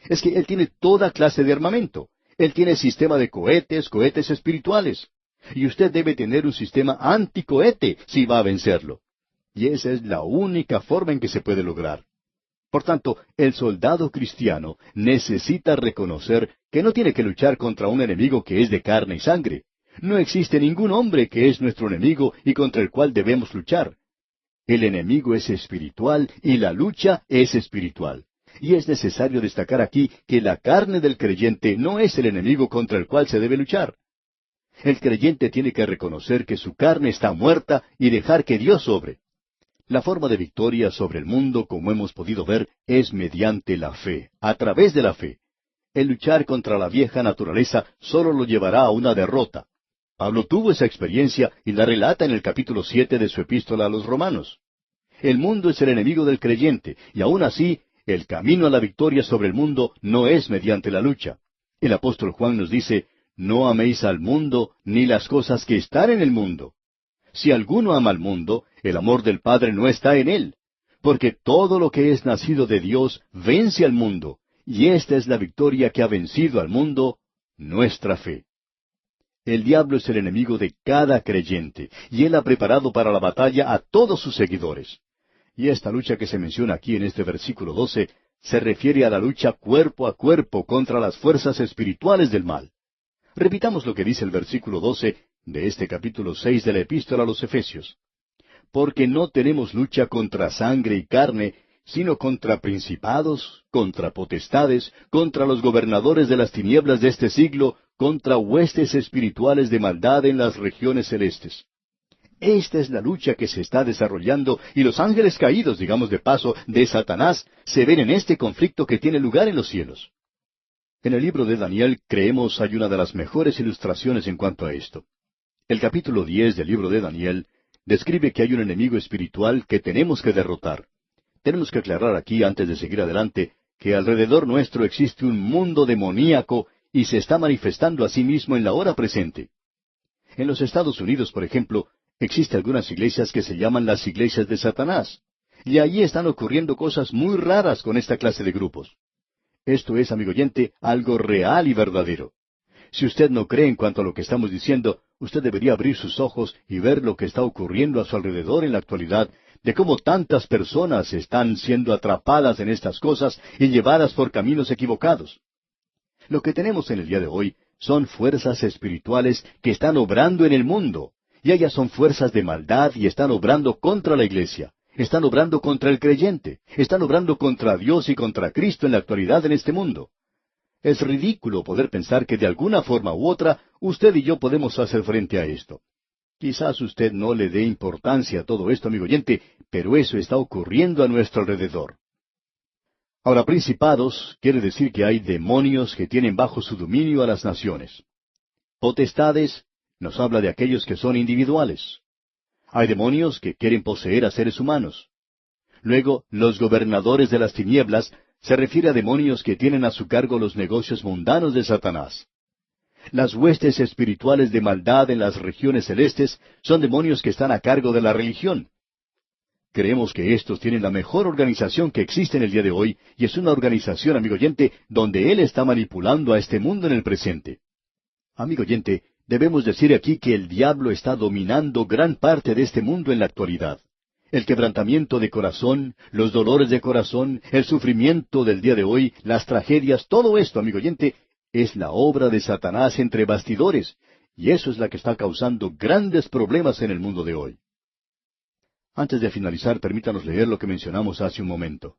Es que Él tiene toda clase de armamento. Él tiene sistema de cohetes espirituales. Y usted debe tener un sistema anticohete si va a vencerlo. Y esa es la única forma en que se puede lograr. Por tanto, el soldado cristiano necesita reconocer que no tiene que luchar contra un enemigo que es de carne y sangre. No existe ningún hombre que es nuestro enemigo y contra el cual debemos luchar. El enemigo es espiritual y la lucha es espiritual. Y es necesario destacar aquí que la carne del creyente no es el enemigo contra el cual se debe luchar. El creyente tiene que reconocer que su carne está muerta y dejar que Dios obre. La forma de victoria sobre el mundo, como hemos podido ver, es mediante la fe, a través de la fe. El luchar contra la vieja naturaleza solo lo llevará a una derrota. Pablo tuvo esa experiencia y la relata en el capítulo 7 de su epístola a los Romanos. El mundo es el enemigo del creyente, y aún así, el camino a la victoria sobre el mundo no es mediante la lucha. El apóstol Juan nos dice, no améis al mundo ni las cosas que están en el mundo. Si alguno ama al mundo, el amor del Padre no está en él, porque todo lo que es nacido de Dios vence al mundo, y esta es la victoria que ha vencido al mundo, nuestra fe. El diablo es el enemigo de cada creyente, y él ha preparado para la batalla a todos sus seguidores. Y esta lucha que se menciona aquí en este versículo 12 se refiere a la lucha cuerpo a cuerpo contra las fuerzas espirituales del mal. Repitamos lo que dice el versículo 12 de este capítulo 6 de la Epístola a los Efesios. Porque no tenemos lucha contra sangre y carne, sino contra principados, contra potestades, contra los gobernadores de las tinieblas de este siglo, contra huestes espirituales de maldad en las regiones celestes. Esta es la lucha que se está desarrollando, y los ángeles caídos, digamos de paso, de Satanás, se ven en este conflicto que tiene lugar en los cielos. En el libro de Daniel, creemos, hay una de las mejores ilustraciones en cuanto a esto. El capítulo 10 del libro de Daniel describe que hay un enemigo espiritual que tenemos que derrotar. Tenemos que aclarar aquí, antes de seguir adelante, que alrededor nuestro existe un mundo demoníaco y se está manifestando a sí mismo en la hora presente. En los Estados Unidos, por ejemplo, existen algunas iglesias que se llaman las iglesias de Satanás, y allí están ocurriendo cosas muy raras con esta clase de grupos. Esto es, amigo oyente, algo real y verdadero. Si usted no cree en cuanto a lo que estamos diciendo, usted debería abrir sus ojos y ver lo que está ocurriendo a su alrededor en la actualidad, de cómo tantas personas están siendo atrapadas en estas cosas y llevadas por caminos equivocados. Lo que tenemos en el día de hoy son fuerzas espirituales que están obrando en el mundo, y ellas son fuerzas de maldad y están obrando contra la iglesia. Están obrando contra el creyente, están obrando contra Dios y contra Cristo en la actualidad en este mundo. Es ridículo poder pensar que de alguna forma u otra usted y yo podemos hacer frente a esto. Quizás usted no le dé importancia a todo esto, amigo oyente, pero eso está ocurriendo a nuestro alrededor. Ahora, principados quiere decir que hay demonios que tienen bajo su dominio a las naciones. Potestades nos habla de aquellos que son individuales. Hay demonios que quieren poseer a seres humanos. Luego, los gobernadores de las tinieblas se refiere a demonios que tienen a su cargo los negocios mundanos de Satanás. Las huestes espirituales de maldad en las regiones celestes son demonios que están a cargo de la religión. Creemos que estos tienen la mejor organización que existe en el día de hoy, y es una organización, amigo oyente, donde Él está manipulando a este mundo en el presente. Amigo oyente, debemos decir aquí que el diablo está dominando gran parte de este mundo en la actualidad. El quebrantamiento de corazón, los dolores de corazón, el sufrimiento del día de hoy, las tragedias, todo esto, amigo oyente, es la obra de Satanás entre bastidores, y eso es la que está causando grandes problemas en el mundo de hoy. Antes de finalizar, permítanos leer lo que mencionamos hace un momento.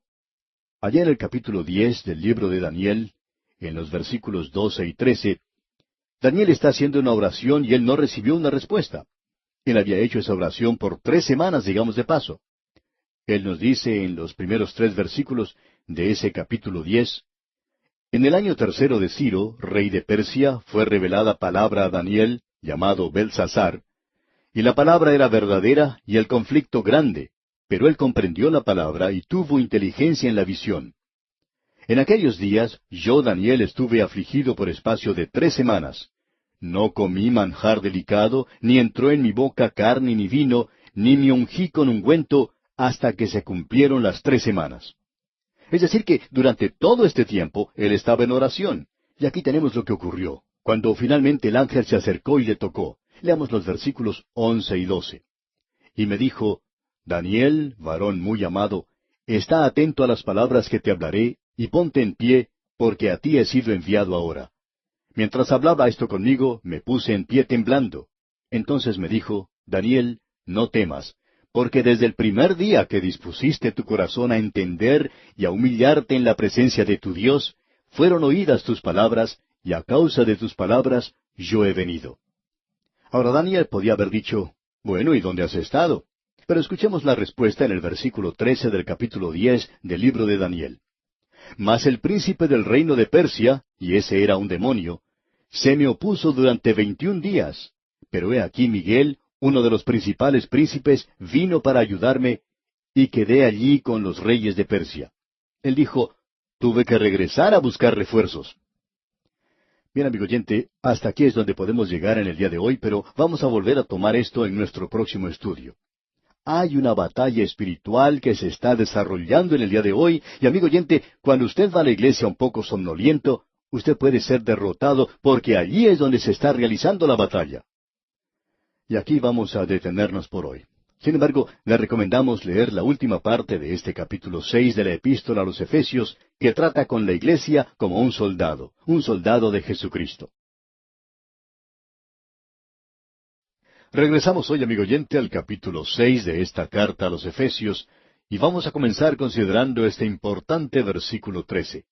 Allá en el capítulo 10 del libro de Daniel, en los versículos 12 y 13, Daniel está haciendo una oración y él no recibió una respuesta. Él había hecho esa oración por 3 semanas, digamos de paso. Él nos dice en los primeros 3 versículos de ese capítulo 10, en el año tercero de Ciro, rey de Persia, fue revelada palabra a Daniel, llamado Belsasar, y la palabra era verdadera y el conflicto grande, pero él comprendió la palabra y tuvo inteligencia en la visión. En aquellos días yo, Daniel, estuve afligido por espacio de 3 semanas. No comí manjar delicado, ni entró en mi boca carne ni vino, ni me ungí con ungüento, hasta que se cumplieron las 3 semanas. Es decir que durante todo este tiempo él estaba en oración. Y aquí tenemos lo que ocurrió, cuando finalmente el ángel se acercó y le tocó. Leamos los versículos 11 y 12. Y me dijo, Daniel, varón muy amado, está atento a las palabras que te hablaré, y ponte en pie, porque a ti he sido enviado ahora. Mientras hablaba esto conmigo, me puse en pie temblando. Entonces me dijo, Daniel, no temas, porque desde el primer día que dispusiste tu corazón a entender y a humillarte en la presencia de tu Dios, fueron oídas tus palabras, y a causa de tus palabras yo he venido. Ahora Daniel podía haber dicho, bueno, ¿y dónde has estado? Pero escuchemos la respuesta en el versículo 13 del capítulo 10 del libro de Daniel. Mas el príncipe del reino de Persia, y ese era un demonio, se me opuso durante 21 días. Pero he aquí Miguel, uno de los principales príncipes, vino para ayudarme, y quedé allí con los reyes de Persia. Él dijo, tuve que regresar a buscar refuerzos. Bien, amigo oyente, hasta aquí es donde podemos llegar en el día de hoy, pero vamos a volver a tomar esto en nuestro próximo estudio. Hay una batalla espiritual que se está desarrollando en el día de hoy, y amigo oyente, cuando usted va a la iglesia un poco somnoliento, usted puede ser derrotado porque allí es donde se está realizando la batalla. Y aquí vamos a detenernos por hoy. Sin embargo, le recomendamos leer la última parte de este capítulo 6 de la Epístola a los Efesios, que trata con la iglesia como un soldado de Jesucristo. Regresamos hoy, amigo oyente, al capítulo 6 de esta carta a los Efesios, y vamos a comenzar considerando este importante versículo 13.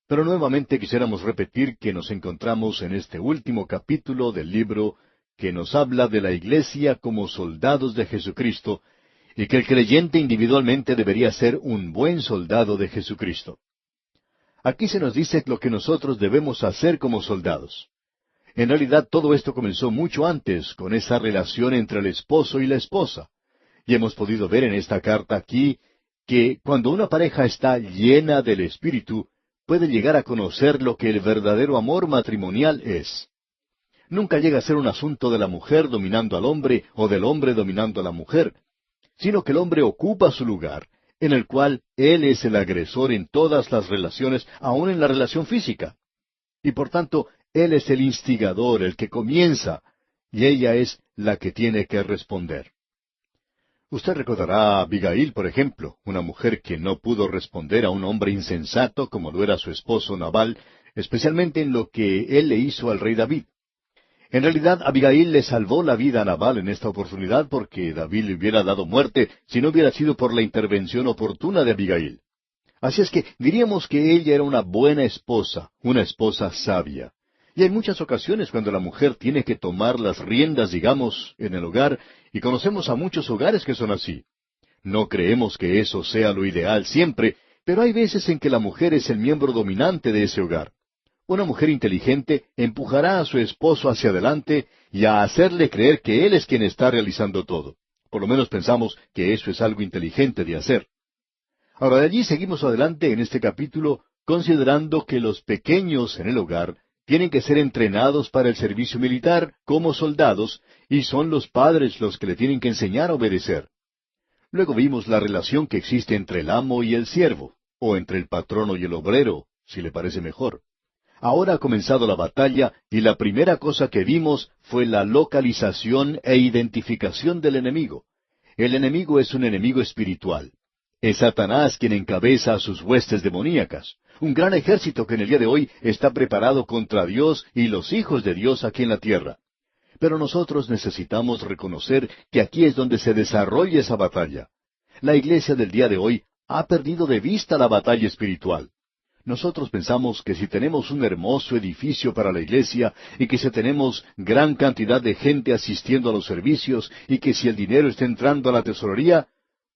Pero nuevamente quisiéramos repetir que nos encontramos en este último capítulo del libro que nos habla de la iglesia como soldados de Jesucristo, y que el creyente individualmente debería ser un buen soldado de Jesucristo. Aquí se nos dice lo que nosotros debemos hacer como soldados. En realidad todo esto comenzó mucho antes, con esa relación entre el esposo y la esposa. Y hemos podido ver en esta carta aquí que cuando una pareja está llena del Espíritu, puede llegar a conocer lo que el verdadero amor matrimonial es. Nunca llega a ser un asunto de la mujer dominando al hombre o del hombre dominando a la mujer, sino que el hombre ocupa su lugar, en el cual él es el agresor en todas las relaciones, aun en la relación física. Y por tanto, él es el instigador, el que comienza, y ella es la que tiene que responder. Usted recordará a Abigail, por ejemplo, una mujer que no pudo responder a un hombre insensato como lo era su esposo Nabal, especialmente en lo que él le hizo al rey David. En realidad, Abigail le salvó la vida a Nabal en esta oportunidad porque David le hubiera dado muerte si no hubiera sido por la intervención oportuna de Abigail. Así es que diríamos que ella era una buena esposa, una esposa sabia. Y hay muchas ocasiones cuando la mujer tiene que tomar las riendas, digamos, en el hogar, y conocemos a muchos hogares que son así. No creemos que eso sea lo ideal siempre, pero hay veces en que la mujer es el miembro dominante de ese hogar. Una mujer inteligente empujará a su esposo hacia adelante y a hacerle creer que él es quien está realizando todo. Por lo menos pensamos que eso es algo inteligente de hacer. Ahora de allí seguimos adelante en este capítulo considerando que los pequeños en el hogar tienen que ser entrenados para el servicio militar como soldados y son los padres los que le tienen que enseñar a obedecer. Luego vimos la relación que existe entre el amo y el siervo, o entre el patrono y el obrero, si le parece mejor. Ahora ha comenzado la batalla y la primera cosa que vimos fue la localización e identificación del enemigo. El enemigo es un enemigo espiritual. Es Satanás quien encabeza a sus huestes demoníacas, un gran ejército que en el día de hoy está preparado contra Dios y los hijos de Dios aquí en la tierra. Pero nosotros necesitamos reconocer que aquí es donde se desarrolla esa batalla. La iglesia del día de hoy ha perdido de vista la batalla espiritual. Nosotros pensamos que si tenemos un hermoso edificio para la iglesia y que si tenemos gran cantidad de gente asistiendo a los servicios y que si el dinero está entrando a la tesorería,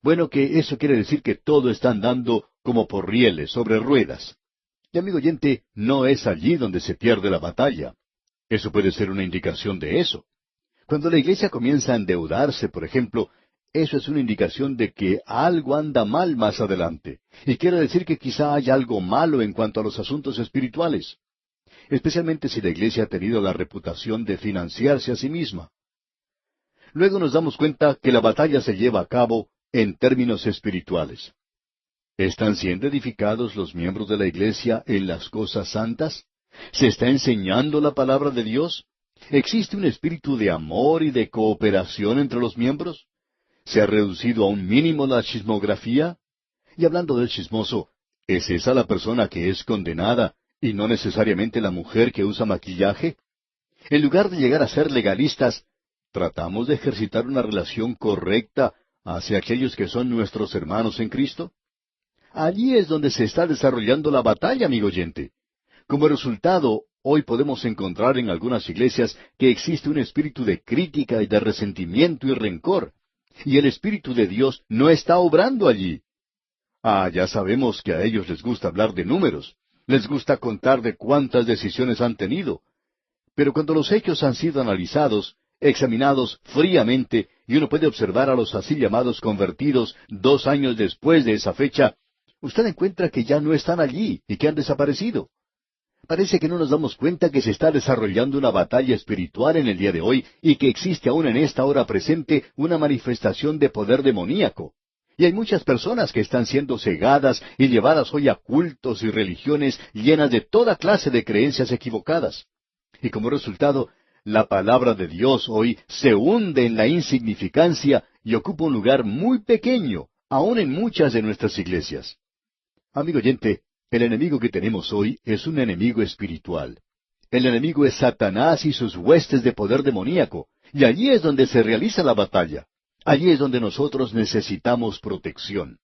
bueno, que eso quiere decir que todo está andando como por rieles, sobre ruedas. Y amigo oyente, no es allí donde se pierde la batalla. Eso puede ser una indicación de eso. Cuando la iglesia comienza a endeudarse, por ejemplo, eso es una indicación de que algo anda mal más adelante. Y quiere decir que quizá haya algo malo en cuanto a los asuntos espirituales. Especialmente si la iglesia ha tenido la reputación de financiarse a sí misma. Luego nos damos cuenta que la batalla se lleva a cabo en términos espirituales. ¿Están siendo edificados los miembros de la iglesia en las cosas santas? ¿Se está enseñando la palabra de Dios? ¿Existe un espíritu de amor y de cooperación entre los miembros? ¿Se ha reducido a un mínimo la chismografía? Y hablando del chismoso, ¿es esa la persona que es condenada y no necesariamente la mujer que usa maquillaje? En lugar de llegar a ser legalistas, ¿tratamos de ejercitar una relación correcta hacia aquellos que son nuestros hermanos en Cristo? Allí es donde se está desarrollando la batalla, amigo oyente. Como resultado, hoy podemos encontrar en algunas iglesias que existe un espíritu de crítica y de resentimiento y rencor, y el Espíritu de Dios no está obrando allí. Ya sabemos que a ellos les gusta hablar de números, les gusta contar de cuántas decisiones han tenido. Pero cuando los hechos han sido analizados, examinados fríamente, y uno puede observar a los así llamados convertidos 2 años después de esa fecha, usted encuentra que ya no están allí y que han desaparecido. Parece que no nos damos cuenta que se está desarrollando una batalla espiritual en el día de hoy y que existe aún en esta hora presente una manifestación de poder demoníaco. Y hay muchas personas que están siendo cegadas y llevadas hoy a cultos y religiones llenas de toda clase de creencias equivocadas. Y como resultado, la palabra de Dios hoy se hunde en la insignificancia y ocupa un lugar muy pequeño, aún en muchas de nuestras iglesias. Amigo oyente, el enemigo que tenemos hoy es un enemigo espiritual. El enemigo es Satanás y sus huestes de poder demoníaco, y allí es donde se realiza la batalla. Allí es donde nosotros necesitamos protección.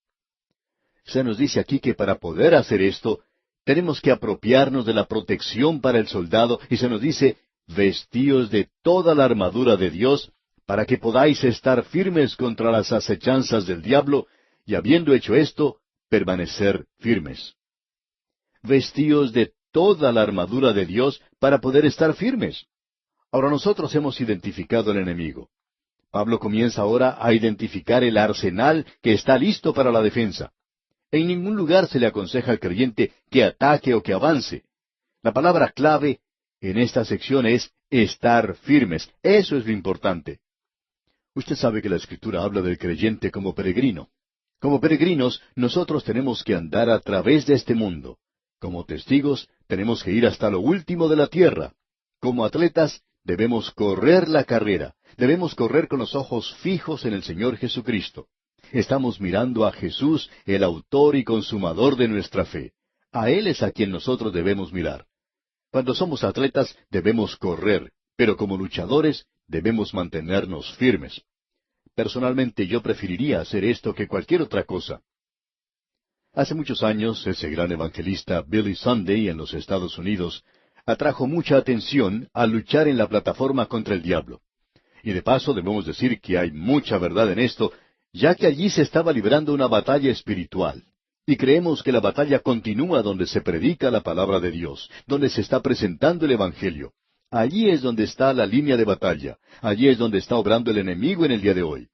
Se nos dice aquí que para poder hacer esto, tenemos que apropiarnos de la protección para el soldado, y se nos dice, vestíos de toda la armadura de Dios, para que podáis estar firmes contra las acechanzas del diablo, y habiendo hecho esto, permanecer firmes. Vestíos de toda la armadura de Dios para poder estar firmes. Ahora nosotros hemos identificado al enemigo. Pablo comienza ahora a identificar el arsenal que está listo para la defensa. En ningún lugar se le aconseja al creyente que ataque o que avance. La palabra clave en esta sección es estar firmes. Eso es lo importante. Usted sabe que la Escritura habla del creyente como peregrino. Como peregrinos, nosotros tenemos que andar a través de este mundo. Como testigos, tenemos que ir hasta lo último de la tierra. Como atletas, debemos correr la carrera. Debemos correr con los ojos fijos en el Señor Jesucristo. Estamos mirando a Jesús, el autor y consumador de nuestra fe. A Él es a quien nosotros debemos mirar. Cuando somos atletas, debemos correr, pero como luchadores, debemos mantenernos firmes. Personalmente, yo preferiría hacer esto que cualquier otra cosa. Hace muchos años, ese gran evangelista Billy Sunday en los Estados Unidos atrajo mucha atención al luchar en la plataforma contra el diablo. Y de paso debemos decir que hay mucha verdad en esto, ya que allí se estaba librando una batalla espiritual. Y creemos que la batalla continúa donde se predica la palabra de Dios, donde se está presentando el Evangelio. Allí es donde está la línea de batalla. Allí es donde está obrando el enemigo en el día de hoy.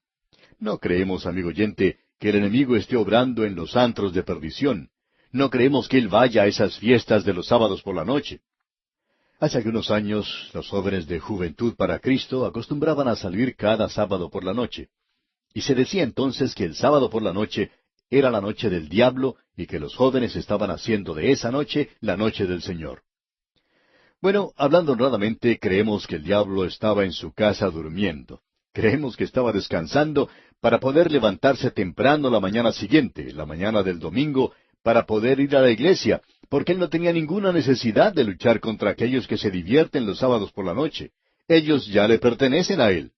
No creemos, amigo oyente, que el enemigo esté obrando en los antros de perdición. No creemos que él vaya a esas fiestas de los sábados por la noche. Hace algunos años, los jóvenes de Juventud para Cristo acostumbraban a salir cada sábado por la noche. Y se decía entonces que el sábado por la noche era la noche del diablo y que los jóvenes estaban haciendo de esa noche la noche del Señor. Bueno, hablando honradamente, creemos que el diablo estaba en su casa durmiendo. Creemos que estaba descansando para poder levantarse temprano la mañana siguiente, la mañana del domingo, para poder ir a la iglesia, porque él no tenía ninguna necesidad de luchar contra aquellos que se divierten los sábados por la noche. Ellos ya le pertenecen a él.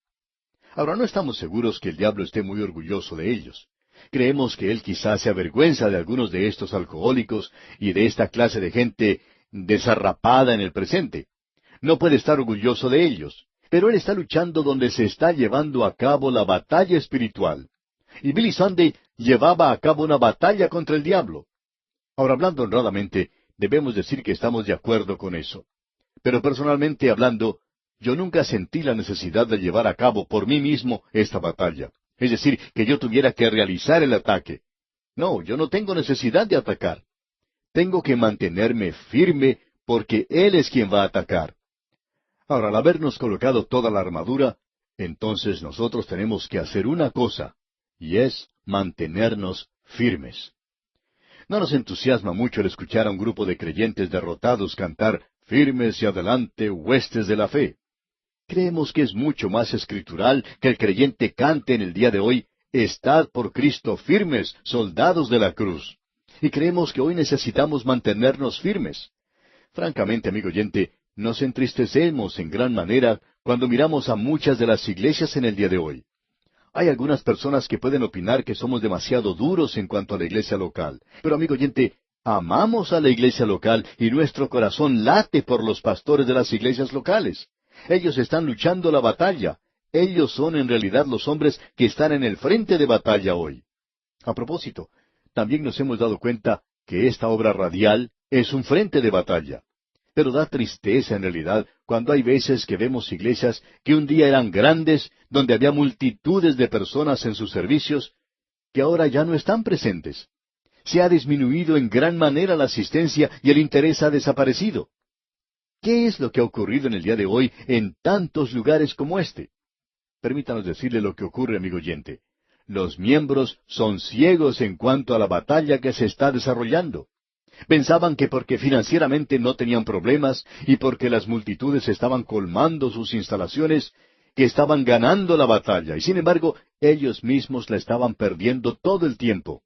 Ahora, no estamos seguros que el diablo esté muy orgulloso de ellos. Creemos que él quizás se avergüenza de algunos de estos alcohólicos y de esta clase de gente desarrapada en el presente. No puede estar orgulloso de ellos, pero él está luchando donde se está llevando a cabo la batalla espiritual. Y Billy Sunday llevaba a cabo una batalla contra el diablo. Ahora, hablando honradamente, debemos decir que estamos de acuerdo con eso. Pero personalmente hablando, yo nunca sentí la necesidad de llevar a cabo por mí mismo esta batalla. Es decir, que yo tuviera que realizar el ataque. No, yo no tengo necesidad de atacar. Tengo que mantenerme firme porque Él es quien va a atacar. Ahora, al habernos colocado toda la armadura, entonces nosotros tenemos que hacer una cosa, y es mantenernos firmes. No nos entusiasma mucho el escuchar a un grupo de creyentes derrotados cantar firmes y adelante, huestes de la fe. Creemos que es mucho más escritural que el creyente cante en el día de hoy, estad por Cristo firmes, soldados de la cruz. Y creemos que hoy necesitamos mantenernos firmes. Francamente, amigo oyente, nos entristecemos en gran manera cuando miramos a muchas de las iglesias en el día de hoy. Hay algunas personas que pueden opinar que somos demasiado duros en cuanto a la iglesia local. Pero, amigo oyente, amamos a la iglesia local y nuestro corazón late por los pastores de las iglesias locales. Ellos están luchando la batalla. Ellos son en realidad los hombres que están en el frente de batalla hoy. A propósito, también nos hemos dado cuenta que esta obra radial es un frente de batalla. Pero da tristeza en realidad cuando hay veces que vemos iglesias que un día eran grandes, donde había multitudes de personas en sus servicios, que ahora ya no están presentes. Se ha disminuido en gran manera la asistencia y el interés ha desaparecido. ¿Qué es lo que ha ocurrido en el día de hoy en tantos lugares como este? Permítanos decirle lo que ocurre, amigo oyente. Los miembros son ciegos en cuanto a la batalla que se está desarrollando. Pensaban que porque financieramente no tenían problemas y porque las multitudes estaban colmando sus instalaciones, que estaban ganando la batalla, y sin embargo, ellos mismos la estaban perdiendo todo el tiempo.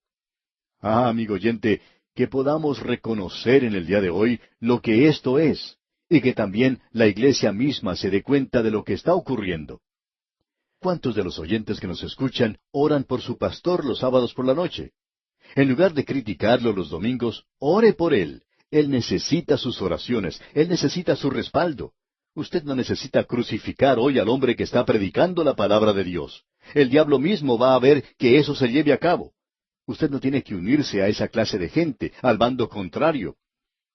Ah, amigo oyente, que podamos reconocer en el día de hoy lo que esto es, y que también la iglesia misma se dé cuenta de lo que está ocurriendo. ¿Cuántos de los oyentes que nos escuchan oran por su pastor los sábados por la noche? En lugar de criticarlo los domingos, ore por él. Él necesita sus oraciones, él necesita su respaldo. Usted no necesita crucificar hoy al hombre que está predicando la palabra de Dios. El diablo mismo va a ver que eso se lleve a cabo. Usted no tiene que unirse a esa clase de gente, al bando contrario.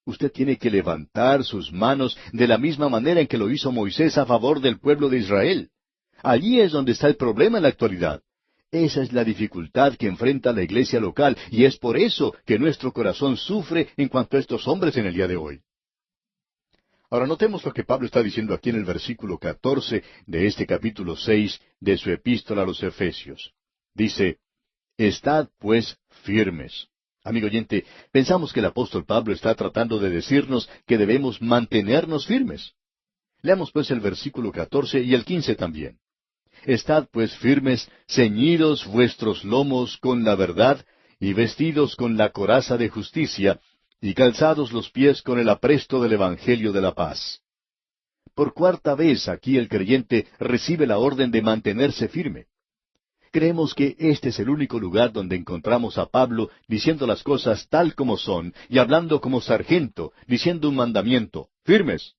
Usted tiene que levantar sus manos de la misma manera en que lo hizo Moisés a favor del pueblo de Israel. Allí es donde está el problema en la actualidad. Esa es la dificultad que enfrenta la iglesia local, y es por eso que nuestro corazón sufre en cuanto a estos hombres en el día de hoy. Ahora notemos lo que Pablo está diciendo aquí en el versículo 14 de este capítulo 6 de su epístola a los Efesios. Dice, estad pues firmes. Amigo oyente, pensamos que el apóstol Pablo está tratando de decirnos que debemos mantenernos firmes. Leamos pues el versículo 14 y el 15 también. Estad pues firmes, ceñidos vuestros lomos con la verdad, y vestidos con la coraza de justicia, y calzados los pies con el apresto del Evangelio de la paz. Por cuarta vez aquí el creyente recibe la orden de mantenerse firme. Creemos que este es el único lugar donde encontramos a Pablo diciendo las cosas tal como son, y hablando como sargento, diciendo un mandamiento, firmes.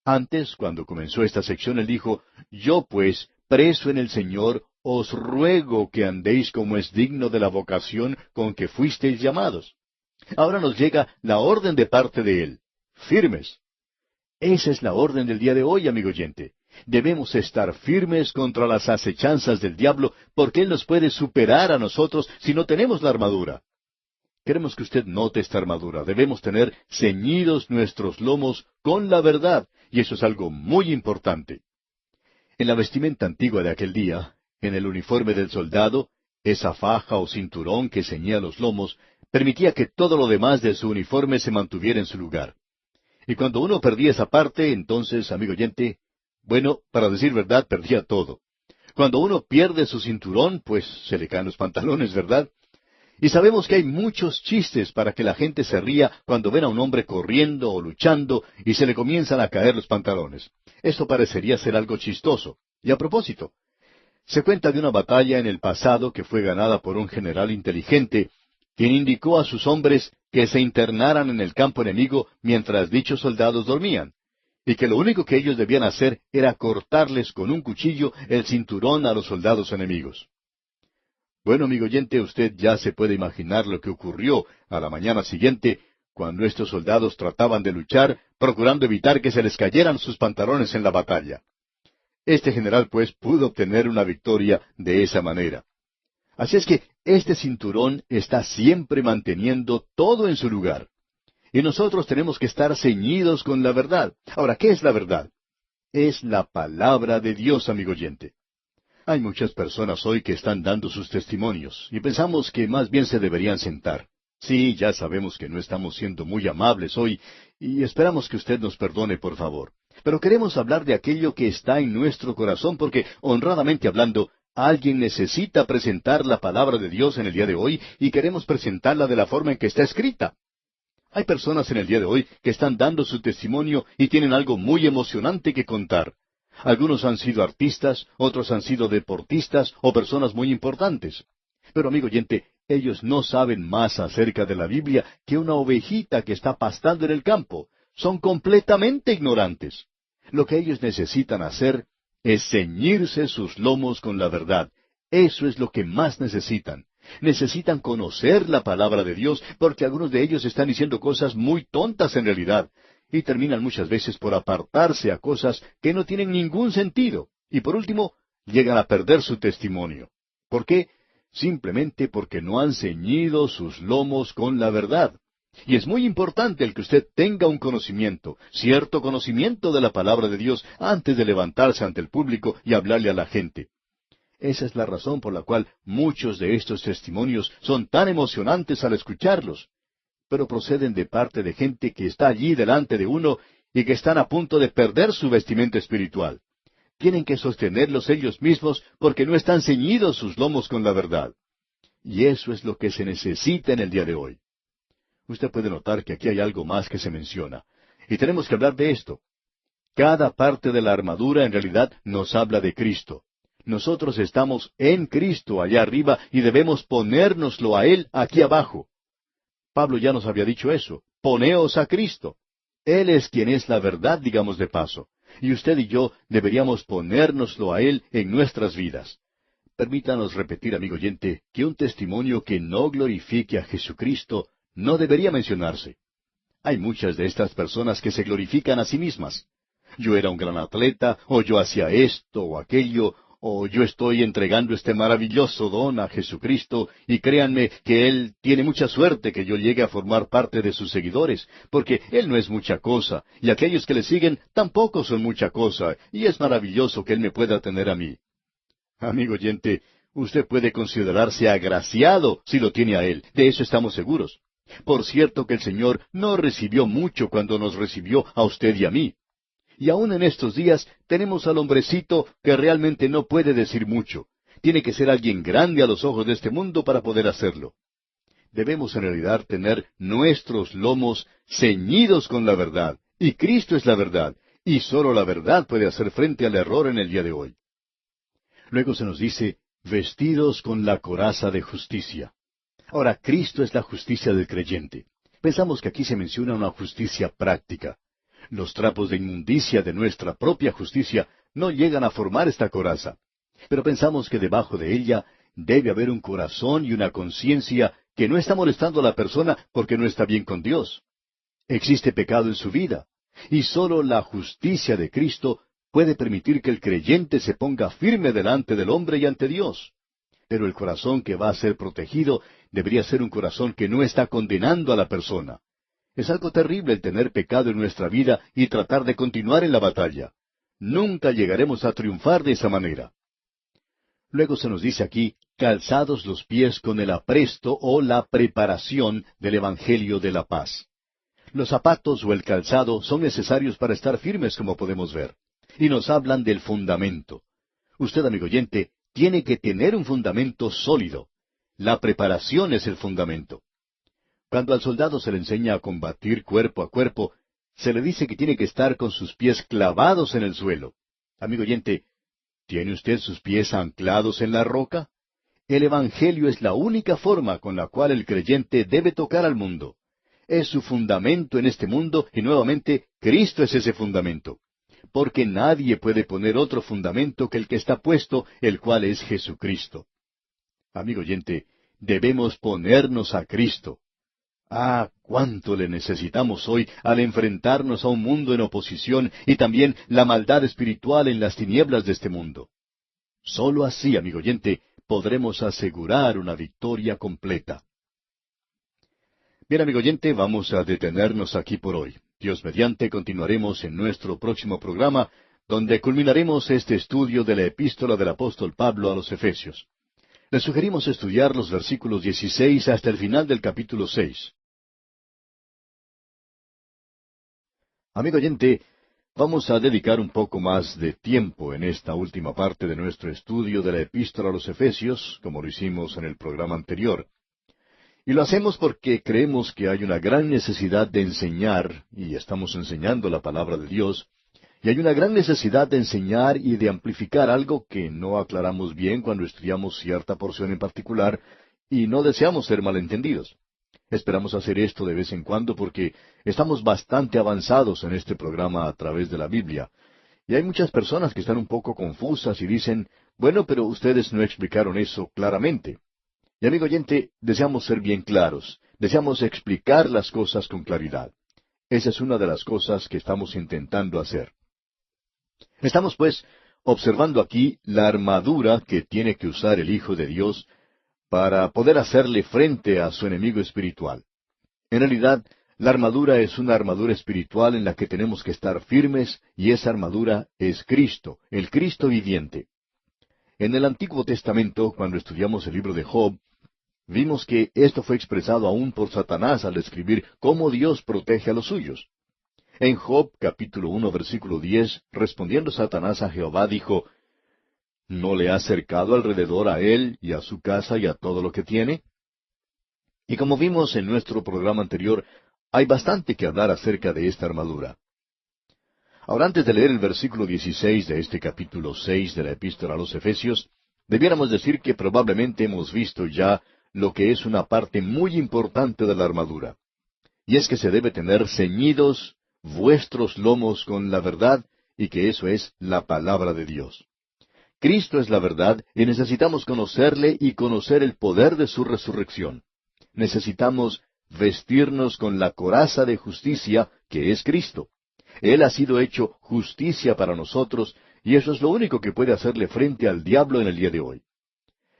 Antes, cuando comenzó esta sección, él dijo, yo pues, preso en el Señor, os ruego que andéis como es digno de la vocación con que fuisteis llamados. Ahora nos llega la orden de parte de Él, firmes. Esa es la orden del día de hoy, amigo oyente. Debemos estar firmes contra las acechanzas del diablo, porque Él nos puede superar a nosotros si no tenemos la armadura. Queremos que usted note esta armadura. Debemos tener ceñidos nuestros lomos con la verdad, y eso es algo muy importante. En la vestimenta antigua de aquel día, en el uniforme del soldado, esa faja o cinturón que ceñía los lomos permitía que todo lo demás de su uniforme se mantuviera en su lugar. Y cuando uno perdía esa parte, entonces, amigo oyente, bueno, para decir verdad, perdía todo. Cuando uno pierde su cinturón, pues se le caen los pantalones, ¿verdad? Y sabemos que hay muchos chistes para que la gente se ría cuando ven a un hombre corriendo o luchando y se le comienzan a caer los pantalones. Esto parecería ser algo chistoso. Y a propósito, se cuenta de una batalla en el pasado que fue ganada por un general inteligente, quien indicó a sus hombres que se internaran en el campo enemigo mientras dichos soldados dormían, y que lo único que ellos debían hacer era cortarles con un cuchillo el cinturón a los soldados enemigos. Bueno, amigo oyente, usted ya se puede imaginar lo que ocurrió a la mañana siguiente, cuando estos soldados trataban de luchar, procurando evitar que se les cayeran sus pantalones en la batalla. Este general, pues, pudo obtener una victoria de esa manera. Así es que este cinturón está siempre manteniendo todo en su lugar. Y nosotros tenemos que estar ceñidos con la verdad. Ahora, ¿qué es la verdad? Es la palabra de Dios, amigo oyente. Hay muchas personas hoy que están dando sus testimonios, y pensamos que más bien se deberían sentar. Sí, ya sabemos que no estamos siendo muy amables hoy, y esperamos que usted nos perdone, por favor. Pero queremos hablar de aquello que está en nuestro corazón, porque, honradamente hablando, alguien necesita presentar la palabra de Dios en el día de hoy, y queremos presentarla de la forma en que está escrita. Hay personas en el día de hoy que están dando su testimonio y tienen algo muy emocionante que contar. Algunos han sido artistas, otros han sido deportistas o personas muy importantes. Pero, amigo oyente, ellos no saben más acerca de la Biblia que una ovejita que está pastando en el campo. Son completamente ignorantes. Lo que ellos necesitan hacer es ceñirse sus lomos con la verdad. Eso es lo que más necesitan. Necesitan conocer la palabra de Dios, porque algunos de ellos están diciendo cosas muy tontas en realidad, y terminan muchas veces por apartarse a cosas que no tienen ningún sentido, y por último, llegan a perder su testimonio. ¿Por qué? Simplemente porque no han ceñido sus lomos con la verdad. Y es muy importante el que usted tenga un conocimiento, cierto conocimiento de la palabra de Dios, antes de levantarse ante el público y hablarle a la gente. Esa es la razón por la cual muchos de estos testimonios son tan emocionantes al escucharlos, pero proceden de parte de gente que está allí delante de uno y que están a punto de perder su vestimenta espiritual. Tienen que sostenerlos ellos mismos porque no están ceñidos sus lomos con la verdad. Y eso es lo que se necesita en el día de hoy. Usted puede notar que aquí hay algo más que se menciona, y tenemos que hablar de esto. Cada parte de la armadura en realidad nos habla de Cristo. Nosotros estamos en Cristo allá arriba y debemos ponérnoslo a Él aquí abajo. Pablo ya nos había dicho eso. Poneos a Cristo. Él es quien es la verdad, digamos de paso. Y usted y yo deberíamos ponérnoslo a Él en nuestras vidas. Permítanos repetir, amigo oyente, que un testimonio que no glorifique a Jesucristo no debería mencionarse. Hay muchas de estas personas que se glorifican a sí mismas. Yo era un gran atleta, o yo hacía esto o aquello, o yo estoy entregando este maravilloso don a Jesucristo, y créanme que Él tiene mucha suerte que yo llegue a formar parte de sus seguidores, porque Él no es mucha cosa, y aquellos que le siguen tampoco son mucha cosa, y es maravilloso que Él me pueda tener a mí. Amigo oyente, usted puede considerarse agraciado si lo tiene a Él, de eso estamos seguros. Por cierto que el Señor no recibió mucho cuando nos recibió a usted y a mí. Y aún en estos días tenemos al hombrecito que realmente no puede decir mucho. Tiene que ser alguien grande a los ojos de este mundo para poder hacerlo. Debemos en realidad tener nuestros lomos ceñidos con la verdad. Y Cristo es la verdad. Y sólo la verdad puede hacer frente al error en el día de hoy. Luego se nos dice, vestidos con la coraza de justicia. Ahora, Cristo es la justicia del creyente. Pensamos que aquí se menciona una justicia práctica. Los trapos de inmundicia de nuestra propia justicia no llegan a formar esta coraza. Pero pensamos que debajo de ella debe haber un corazón y una conciencia que no está molestando a la persona porque no está bien con Dios. Existe pecado en su vida, y sólo la justicia de Cristo puede permitir que el creyente se ponga firme delante del hombre y ante Dios. Pero el corazón que va a ser protegido debería ser un corazón que no está condenando a la persona. Es algo terrible el tener pecado en nuestra vida y tratar de continuar en la batalla. Nunca llegaremos a triunfar de esa manera. Luego se nos dice aquí, calzados los pies con el apresto o la preparación del Evangelio de la paz. Los zapatos o el calzado son necesarios para estar firmes, como podemos ver. Y nos hablan del fundamento. Usted, amigo oyente, tiene que tener un fundamento sólido. La preparación es el fundamento. Cuando al soldado se le enseña a combatir cuerpo a cuerpo, se le dice que tiene que estar con sus pies clavados en el suelo. Amigo oyente, ¿tiene usted sus pies anclados en la roca? El Evangelio es la única forma con la cual el creyente debe tocar al mundo. Es su fundamento en este mundo y nuevamente Cristo es ese fundamento. Porque nadie puede poner otro fundamento que el que está puesto, el cual es Jesucristo. Amigo oyente, debemos ponernos a Cristo. Ah, cuánto le necesitamos hoy al enfrentarnos a un mundo en oposición y también la maldad espiritual en las tinieblas de este mundo. Solo así, amigo oyente, podremos asegurar una victoria completa. Bien, amigo oyente, vamos a detenernos aquí por hoy. Dios mediante continuaremos en nuestro próximo programa, donde culminaremos este estudio de la epístola del apóstol Pablo a los Efesios. Le sugerimos estudiar los versículos 16 hasta el final del capítulo 6. Amigo oyente, vamos a dedicar un poco más de tiempo en esta última parte de nuestro estudio de la epístola a los Efesios, como lo hicimos en el programa anterior. Y lo hacemos porque creemos que hay una gran necesidad de enseñar, y estamos enseñando la palabra de Dios, y hay una gran necesidad de enseñar y de amplificar algo que no aclaramos bien cuando estudiamos cierta porción en particular, y no deseamos ser malentendidos. Esperamos hacer esto de vez en cuando porque estamos bastante avanzados en este programa a través de la Biblia. Y hay muchas personas que están un poco confusas y dicen, bueno, pero ustedes no explicaron eso claramente. Y amigo oyente, deseamos ser bien claros, deseamos explicar las cosas con claridad. Esa es una de las cosas que estamos intentando hacer. Estamos, pues, observando aquí la armadura que tiene que usar el Hijo de Dios para poder hacerle frente a su enemigo espiritual. En realidad, la armadura es una armadura espiritual en la que tenemos que estar firmes, y esa armadura es Cristo, el Cristo viviente. En el Antiguo Testamento, cuando estudiamos el libro de Job, vimos que esto fue expresado aún por Satanás al describir cómo Dios protege a los suyos. En Job capítulo 1 versículo 10, respondiendo Satanás a Jehová, dijo, ¿no le ha cercado alrededor a él y a su casa y a todo lo que tiene? Y como vimos en nuestro programa anterior, hay bastante que hablar acerca de esta armadura. Ahora, antes de leer el versículo 16 de este capítulo 6 de la epístola a los Efesios, debiéramos decir que probablemente hemos visto ya lo que es una parte muy importante de la armadura. Y es que se debe tener ceñidos vuestros lomos con la verdad, y que eso es la palabra de Dios. Cristo es la verdad, y necesitamos conocerle y conocer el poder de su resurrección. Necesitamos vestirnos con la coraza de justicia, que es Cristo. Él ha sido hecho justicia para nosotros, y eso es lo único que puede hacerle frente al diablo en el día de hoy.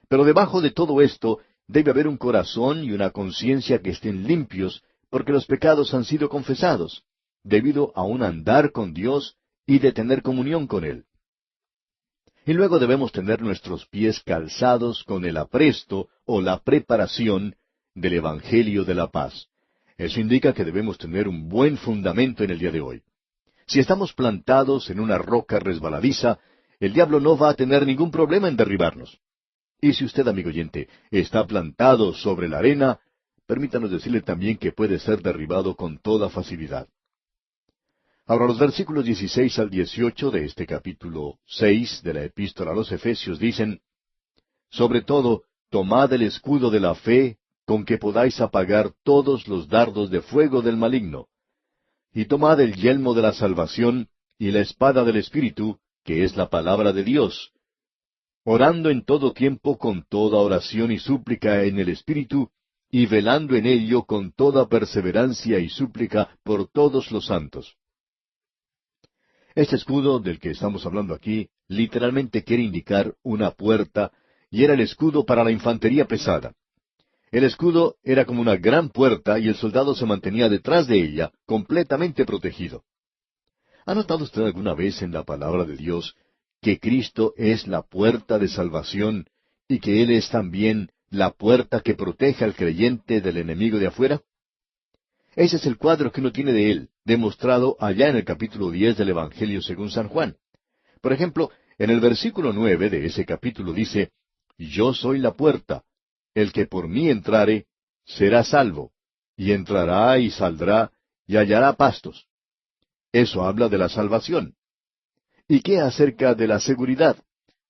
Pero debajo de todo esto debe haber un corazón y una conciencia que estén limpios, porque los pecados han sido confesados, debido a un andar con Dios y de tener comunión con Él. Y luego debemos tener nuestros pies calzados con el apresto o la preparación del Evangelio de la paz. Eso indica que debemos tener un buen fundamento en el día de hoy. Si estamos plantados en una roca resbaladiza, el diablo no va a tener ningún problema en derribarnos. Y si usted, amigo oyente, está plantado sobre la arena, permítanos decirle también que puede ser derribado con toda facilidad. Ahora, los versículos 16 al 18 de este capítulo 6 de la epístola a los Efesios dicen, sobre todo, tomad el escudo de la fe, con que podáis apagar todos los dardos de fuego del maligno. Y tomad el yelmo de la salvación, y la espada del Espíritu, que es la palabra de Dios, orando en todo tiempo con toda oración y súplica en el Espíritu, y velando en ello con toda perseverancia y súplica por todos los santos. Este escudo del que estamos hablando aquí literalmente quiere indicar una puerta, y era el escudo para la infantería pesada. El escudo era como una gran puerta y el soldado se mantenía detrás de ella, completamente protegido. ¿Ha notado usted alguna vez en la palabra de Dios que Cristo es la puerta de salvación y que Él es también la puerta que protege al creyente del enemigo de afuera? Ese es el cuadro que uno tiene de Él, demostrado allá en el capítulo 10 del Evangelio según San Juan. Por ejemplo, En el versículo 9 de ese capítulo dice, Yo soy la puerta. El que por mí entrare, será salvo. Y entrará y saldrá, y hallará pastos. Eso habla de la salvación. ¿Y qué acerca de la seguridad?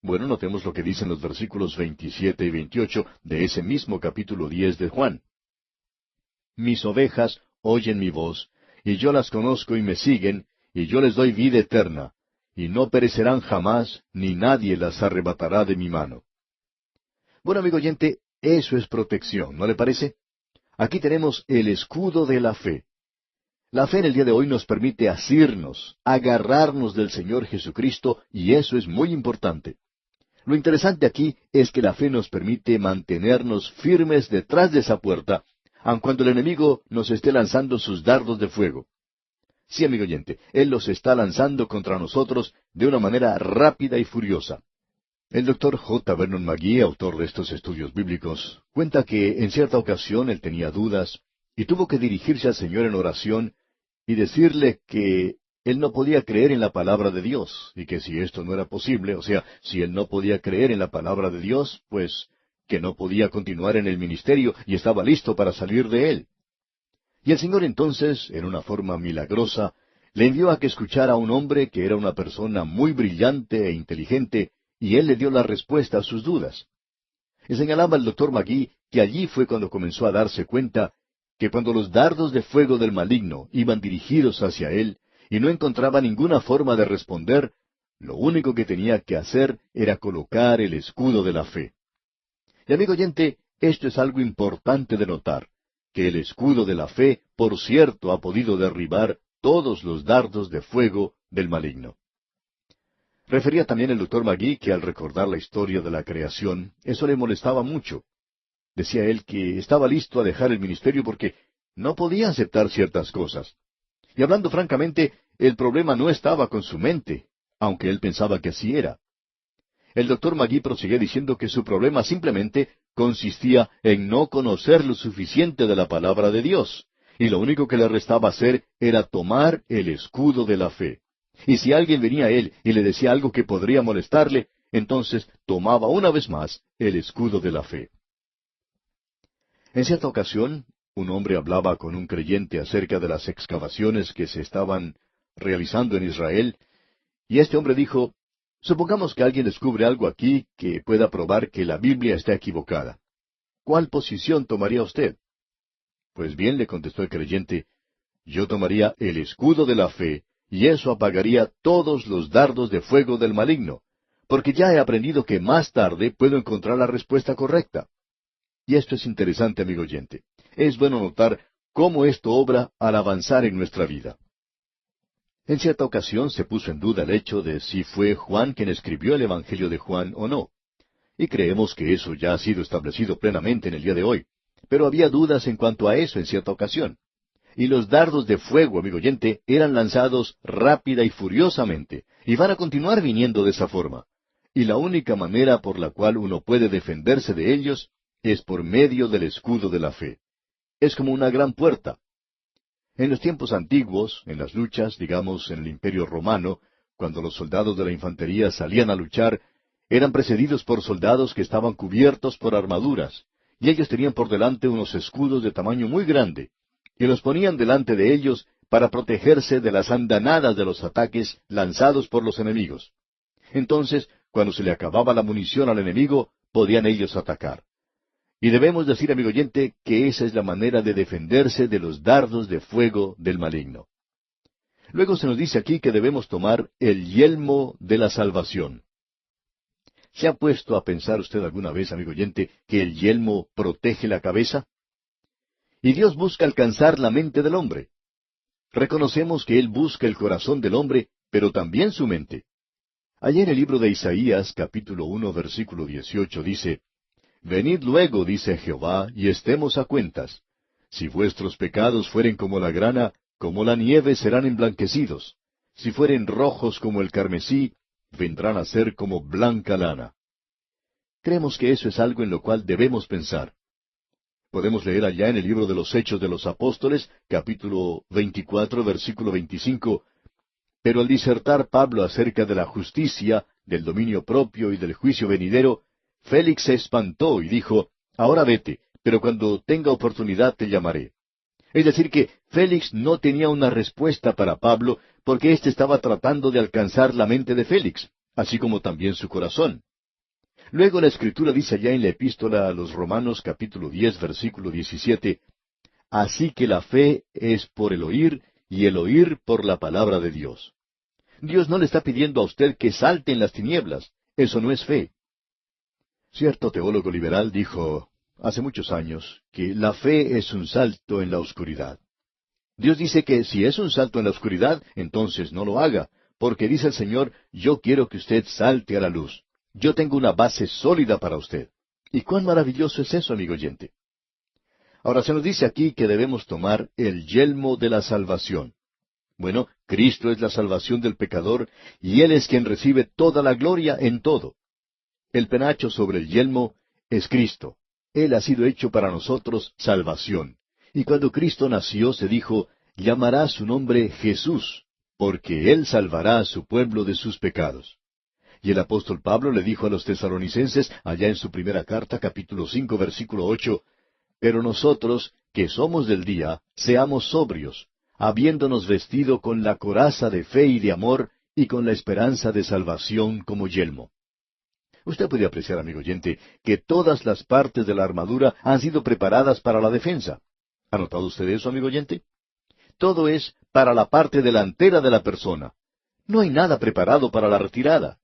Bueno, notemos lo que dicen los versículos 27 y 28 de ese mismo capítulo 10 de Juan. Mis ovejas oyen mi voz, y yo las conozco y me siguen, y yo les doy vida eterna, y no perecerán jamás, ni nadie las arrebatará de mi mano. Bueno, amigo oyente, eso es protección, ¿no le parece? Aquí tenemos el escudo de la fe. La fe en el día de hoy nos permite asirnos, agarrarnos del Señor Jesucristo, y eso es muy importante. Lo interesante aquí es que la fe nos permite mantenernos firmes detrás de esa puerta, aun cuando el enemigo nos esté lanzando sus dardos de fuego. Sí, amigo oyente, Él los está lanzando contra nosotros de una manera rápida y furiosa. El doctor J. Vernon McGee, autor de estos estudios bíblicos, cuenta que en cierta ocasión él tenía dudas y tuvo que dirigirse al Señor en oración y decirle que él no podía creer en la palabra de Dios, y que si esto no era posible, o sea, si él no podía creer en la palabra de Dios, pues que no podía continuar en el ministerio y estaba listo para salir de él. Y el Señor entonces, en una forma milagrosa, le envió a que escuchara a un hombre que era una persona muy brillante e inteligente, y él le dio la respuesta a sus dudas. Y señalaba el doctor McGee que allí fue cuando comenzó a darse cuenta que cuando los dardos de fuego del maligno iban dirigidos hacia él y no encontraba ninguna forma de responder, lo único que tenía que hacer era colocar el escudo de la fe. Y amigo oyente, esto es algo importante de notar, que el escudo de la fe, por cierto, ha podido derribar todos los dardos de fuego del maligno. Refería también el doctor McGee que al recordar la historia de la creación, eso le molestaba mucho. Decía él que estaba listo a dejar el ministerio porque no podía aceptar ciertas cosas. Y hablando francamente, el problema no estaba con su mente, aunque él pensaba que así era. El doctor McGee prosiguió diciendo que su problema simplemente consistía en no conocer lo suficiente de la palabra de Dios, y lo único que le restaba hacer era tomar el escudo de la fe. Y si alguien venía a él y le decía algo que podría molestarle, entonces tomaba una vez más el escudo de la fe. En cierta ocasión, un hombre hablaba con un creyente acerca de las excavaciones que se estaban realizando en Israel, y este hombre dijo, supongamos que alguien descubre algo aquí que pueda probar que la Biblia está equivocada. ¿Cuál posición tomaría usted? Pues bien, le contestó el creyente, yo tomaría el escudo de la fe, y eso apagaría todos los dardos de fuego del maligno, porque ya he aprendido que más tarde puedo encontrar la respuesta correcta. Y esto es interesante, amigo oyente. Es bueno notar cómo esto obra al avanzar en nuestra vida. En cierta ocasión se puso en duda el hecho de si fue Juan quien escribió el Evangelio de Juan o no. Y creemos que eso ya ha sido establecido plenamente en el día de hoy. Pero había dudas en cuanto a eso en cierta ocasión. Y los dardos de fuego, amigo oyente, eran lanzados rápida y furiosamente, y van a continuar viniendo de esa forma. Y la única manera por la cual uno puede defenderse de ellos es por medio del escudo de la fe. Es como una gran puerta. En los tiempos antiguos, en las luchas, digamos, en el Imperio Romano, cuando los soldados de la infantería salían a luchar, eran precedidos por soldados que estaban cubiertos por armaduras, y ellos tenían por delante unos escudos de tamaño muy grande, y los ponían delante de ellos para protegerse de las andanadas de los ataques lanzados por los enemigos. Entonces, cuando se le acababa la munición al enemigo, podían ellos atacar. Y debemos decir, amigo oyente, que esa es la manera de defenderse de los dardos de fuego del maligno. Luego se nos dice aquí que debemos tomar el yelmo de la salvación. ¿Se ha puesto a pensar usted alguna vez, amigo oyente, que el yelmo protege la cabeza? Y Dios busca alcanzar la mente del hombre. Reconocemos que Él busca el corazón del hombre, pero también su mente. Allá en el libro de Isaías, capítulo 1, versículo 18, dice, Venid luego, dice Jehová, y estemos a cuentas. Si vuestros pecados fueren como la grana, como la nieve serán emblanquecidos. Si fueren rojos como el carmesí, vendrán a ser como blanca lana. Creemos que eso es algo en lo cual debemos pensar. Podemos leer allá en el libro de los Hechos de los Apóstoles, capítulo 24, versículo 25, Pero al disertar Pablo acerca de la justicia, del dominio propio y del juicio venidero, Félix se espantó y dijo, ahora vete, pero cuando tenga oportunidad te llamaré. Es decir, que Félix no tenía una respuesta para Pablo, porque éste estaba tratando de alcanzar la mente de Félix, así como también su corazón. Luego la Escritura dice allá en la Epístola a los Romanos capítulo 10, versículo 17, así que la fe es por el oír, y el oír por la palabra de Dios. Dios no le está pidiendo a usted que salte en las tinieblas. Eso no es fe. Cierto teólogo liberal dijo hace muchos años que la fe es un salto en la oscuridad. Dios dice que si es un salto en la oscuridad, entonces no lo haga, porque dice el Señor, yo quiero que usted salte a la luz. Yo tengo una base sólida para usted. ¿Y cuán maravilloso es eso, amigo oyente? Ahora se nos dice aquí que debemos tomar el yelmo de la salvación. Bueno, Cristo es la salvación del pecador, y Él es quien recibe toda la gloria en todo. El penacho sobre el yelmo es Cristo. Él ha sido hecho para nosotros salvación. Y cuando Cristo nació se dijo, llamará su nombre Jesús, porque Él salvará a su pueblo de sus pecados. Y el apóstol Pablo le dijo a los tesalonicenses, allá en su primera carta, capítulo 5, versículo 8, pero nosotros, que somos del día, seamos sobrios, habiéndonos vestido con la coraza de fe y de amor, y con la esperanza de salvación como yelmo. Usted puede apreciar, amigo oyente, que todas las partes de la armadura han sido preparadas para la defensa. ¿Ha notado usted eso, amigo oyente? Todo es para la parte delantera de la persona. No hay nada preparado para la retirada.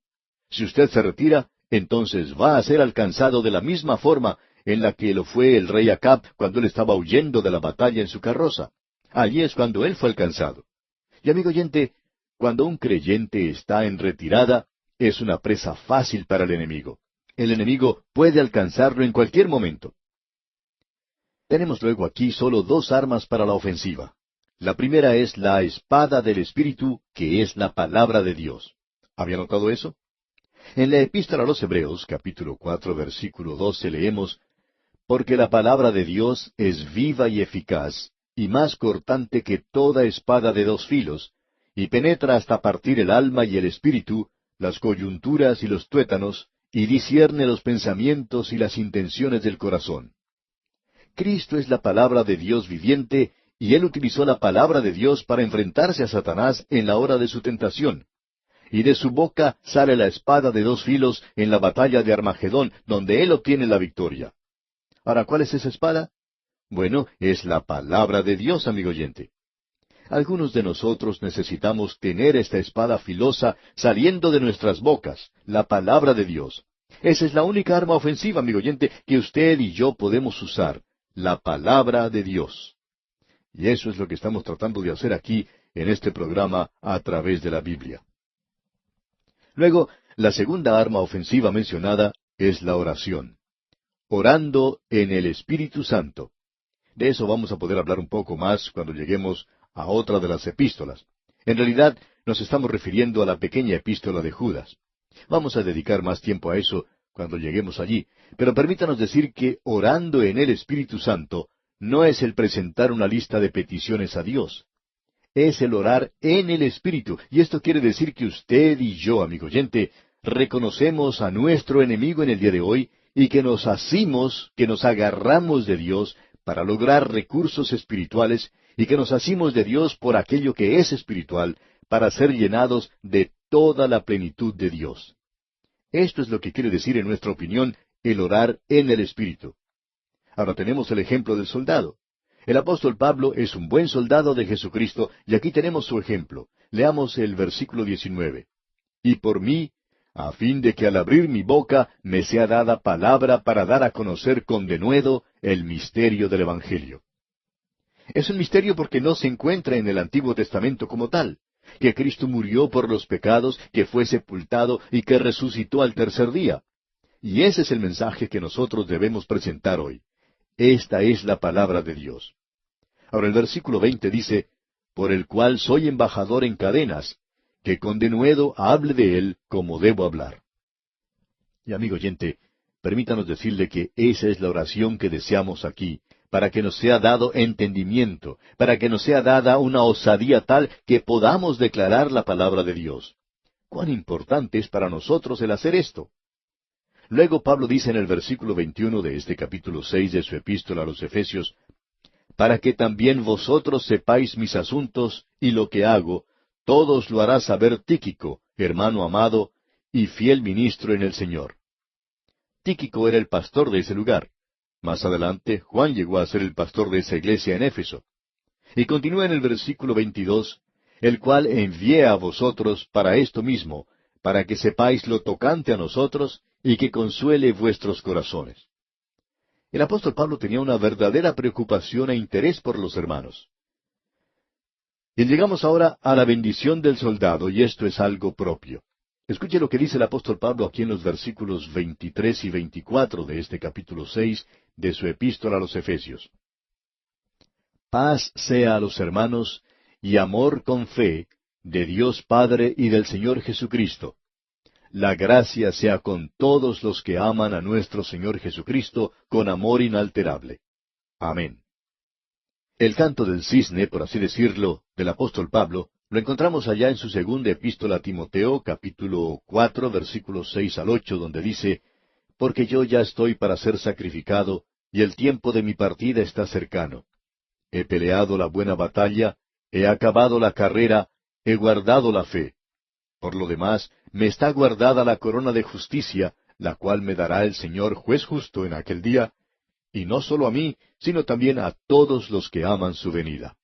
Si usted se retira, entonces va a ser alcanzado de la misma forma en la que lo fue el rey Acab cuando él estaba huyendo de la batalla en su carroza. Allí es cuando él fue alcanzado. Y amigo oyente, cuando un creyente está en retirada, es una presa fácil para el enemigo. El enemigo puede alcanzarlo en cualquier momento. Tenemos luego aquí solo dos armas para la ofensiva. La primera es la espada del Espíritu, que es la palabra de Dios. ¿Había notado eso? En la Epístola a los Hebreos, capítulo 4, versículo 12, leemos, porque la palabra de Dios es viva y eficaz, y más cortante que toda espada de dos filos, y penetra hasta partir el alma y el espíritu, las coyunturas y los tuétanos, y discierne los pensamientos y las intenciones del corazón. Cristo es la palabra de Dios viviente, y Él utilizó la palabra de Dios para enfrentarse a Satanás en la hora de su tentación. Y de su boca sale la espada de dos filos en la batalla de Armagedón, donde Él obtiene la victoria. Ahora, ¿cuál es esa espada? Bueno, es la palabra de Dios, amigo oyente. Algunos de nosotros necesitamos tener esta espada filosa saliendo de nuestras bocas, la palabra de Dios. Esa es la única arma ofensiva, amigo oyente, que usted y yo podemos usar, la palabra de Dios. Y eso es lo que estamos tratando de hacer aquí en este programa a través de la Biblia. Luego, la segunda arma ofensiva mencionada es la oración. Orando en el Espíritu Santo. De eso vamos a poder hablar un poco más cuando lleguemos a otra de las epístolas. En realidad, nos estamos refiriendo a la pequeña epístola de Judas. Vamos a dedicar más tiempo a eso cuando lleguemos allí, pero permítanos decir que orando en el Espíritu Santo no es el presentar una lista de peticiones a Dios. Es el orar en el Espíritu, y esto quiere decir que usted y yo, amigo oyente, reconocemos a nuestro enemigo en el día de hoy y que nos asimos, que nos agarramos de Dios para lograr recursos espirituales y que nos asimos de Dios por aquello que es espiritual para ser llenados de toda la plenitud de Dios. Esto es lo que quiere decir, en nuestra opinión, el orar en el Espíritu. Ahora tenemos el ejemplo del soldado. El apóstol Pablo es un buen soldado de Jesucristo, y aquí tenemos su ejemplo. Leamos el versículo 19. Y por mí, a fin de que al abrir mi boca me sea dada palabra para dar a conocer con denuedo el misterio del Evangelio. Es un misterio porque no se encuentra en el Antiguo Testamento como tal, que Cristo murió por los pecados, que fue sepultado y que resucitó al tercer día. Y ese es el mensaje que nosotros debemos presentar hoy. Esta es la palabra de Dios. Ahora el versículo 20 dice, por el cual soy embajador en cadenas, que con denuedo hable de él como debo hablar. Y amigo oyente, permítanos decirle que esa es la oración que deseamos aquí, para que nos sea dado entendimiento, para que nos sea dada una osadía tal que podamos declarar la palabra de Dios. ¿Cuán importante es para nosotros el hacer esto? Luego Pablo dice en el versículo 21 de este capítulo 6 de su epístola a los Efesios, para que también vosotros sepáis mis asuntos y lo que hago, todos lo hará saber Tíquico, hermano amado y fiel ministro en el Señor. Tíquico era el pastor de ese lugar. Más adelante, Juan llegó a ser el pastor de esa iglesia en Éfeso. Y continúa en el versículo 22, el cual envié a vosotros para esto mismo, para que sepáis lo tocante a nosotros y que consuele vuestros corazones. El apóstol Pablo tenía una verdadera preocupación e interés por los hermanos. Y llegamos ahora a la bendición del soldado, y esto es algo propio. Escuche lo que dice el apóstol Pablo aquí en los versículos 23 y 24 de este capítulo 6 de su epístola a los Efesios. Paz sea a los hermanos y amor con fe de Dios Padre y del Señor Jesucristo. La gracia sea con todos los que aman a nuestro Señor Jesucristo con amor inalterable. Amén. El canto del cisne, por así decirlo, del apóstol Pablo, lo encontramos allá en su segunda epístola a Timoteo, capítulo 4, versículos 6 al 8, donde dice, porque yo ya estoy para ser sacrificado, y el tiempo de mi partida está cercano. He peleado la buena batalla, he acabado la carrera, he guardado la fe. Por lo demás, me está guardada la corona de justicia, la cual me dará el Señor juez justo en aquel día, y no solo a mí, sino también a todos los que aman su venida.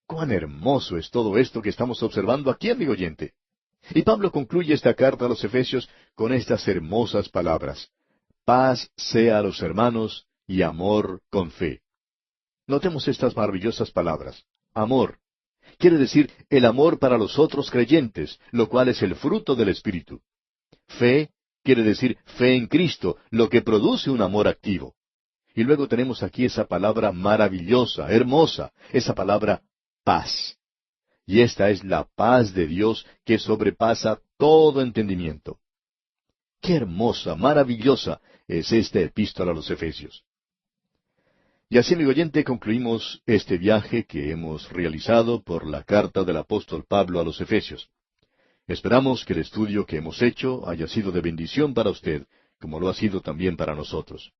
¡Cuán hermoso es todo esto que estamos observando aquí, amigo oyente! Y Pablo concluye esta carta a los Efesios con estas hermosas palabras. Paz sea a los hermanos y amor con fe. Notemos estas maravillosas palabras. Amor. Quiere decir el amor para los otros creyentes, lo cual es el fruto del Espíritu. Fe quiere decir fe en Cristo, lo que produce un amor activo. Y luego tenemos aquí esa palabra maravillosa, hermosa, esa palabra paz. Y esta es la paz de Dios que sobrepasa todo entendimiento. Qué hermosa, maravillosa es esta epístola a los Efesios. Y así, amigo oyente, concluimos este viaje que hemos realizado por la carta del apóstol Pablo a los Efesios. Esperamos que el estudio que hemos hecho haya sido de bendición para usted, como lo ha sido también para nosotros.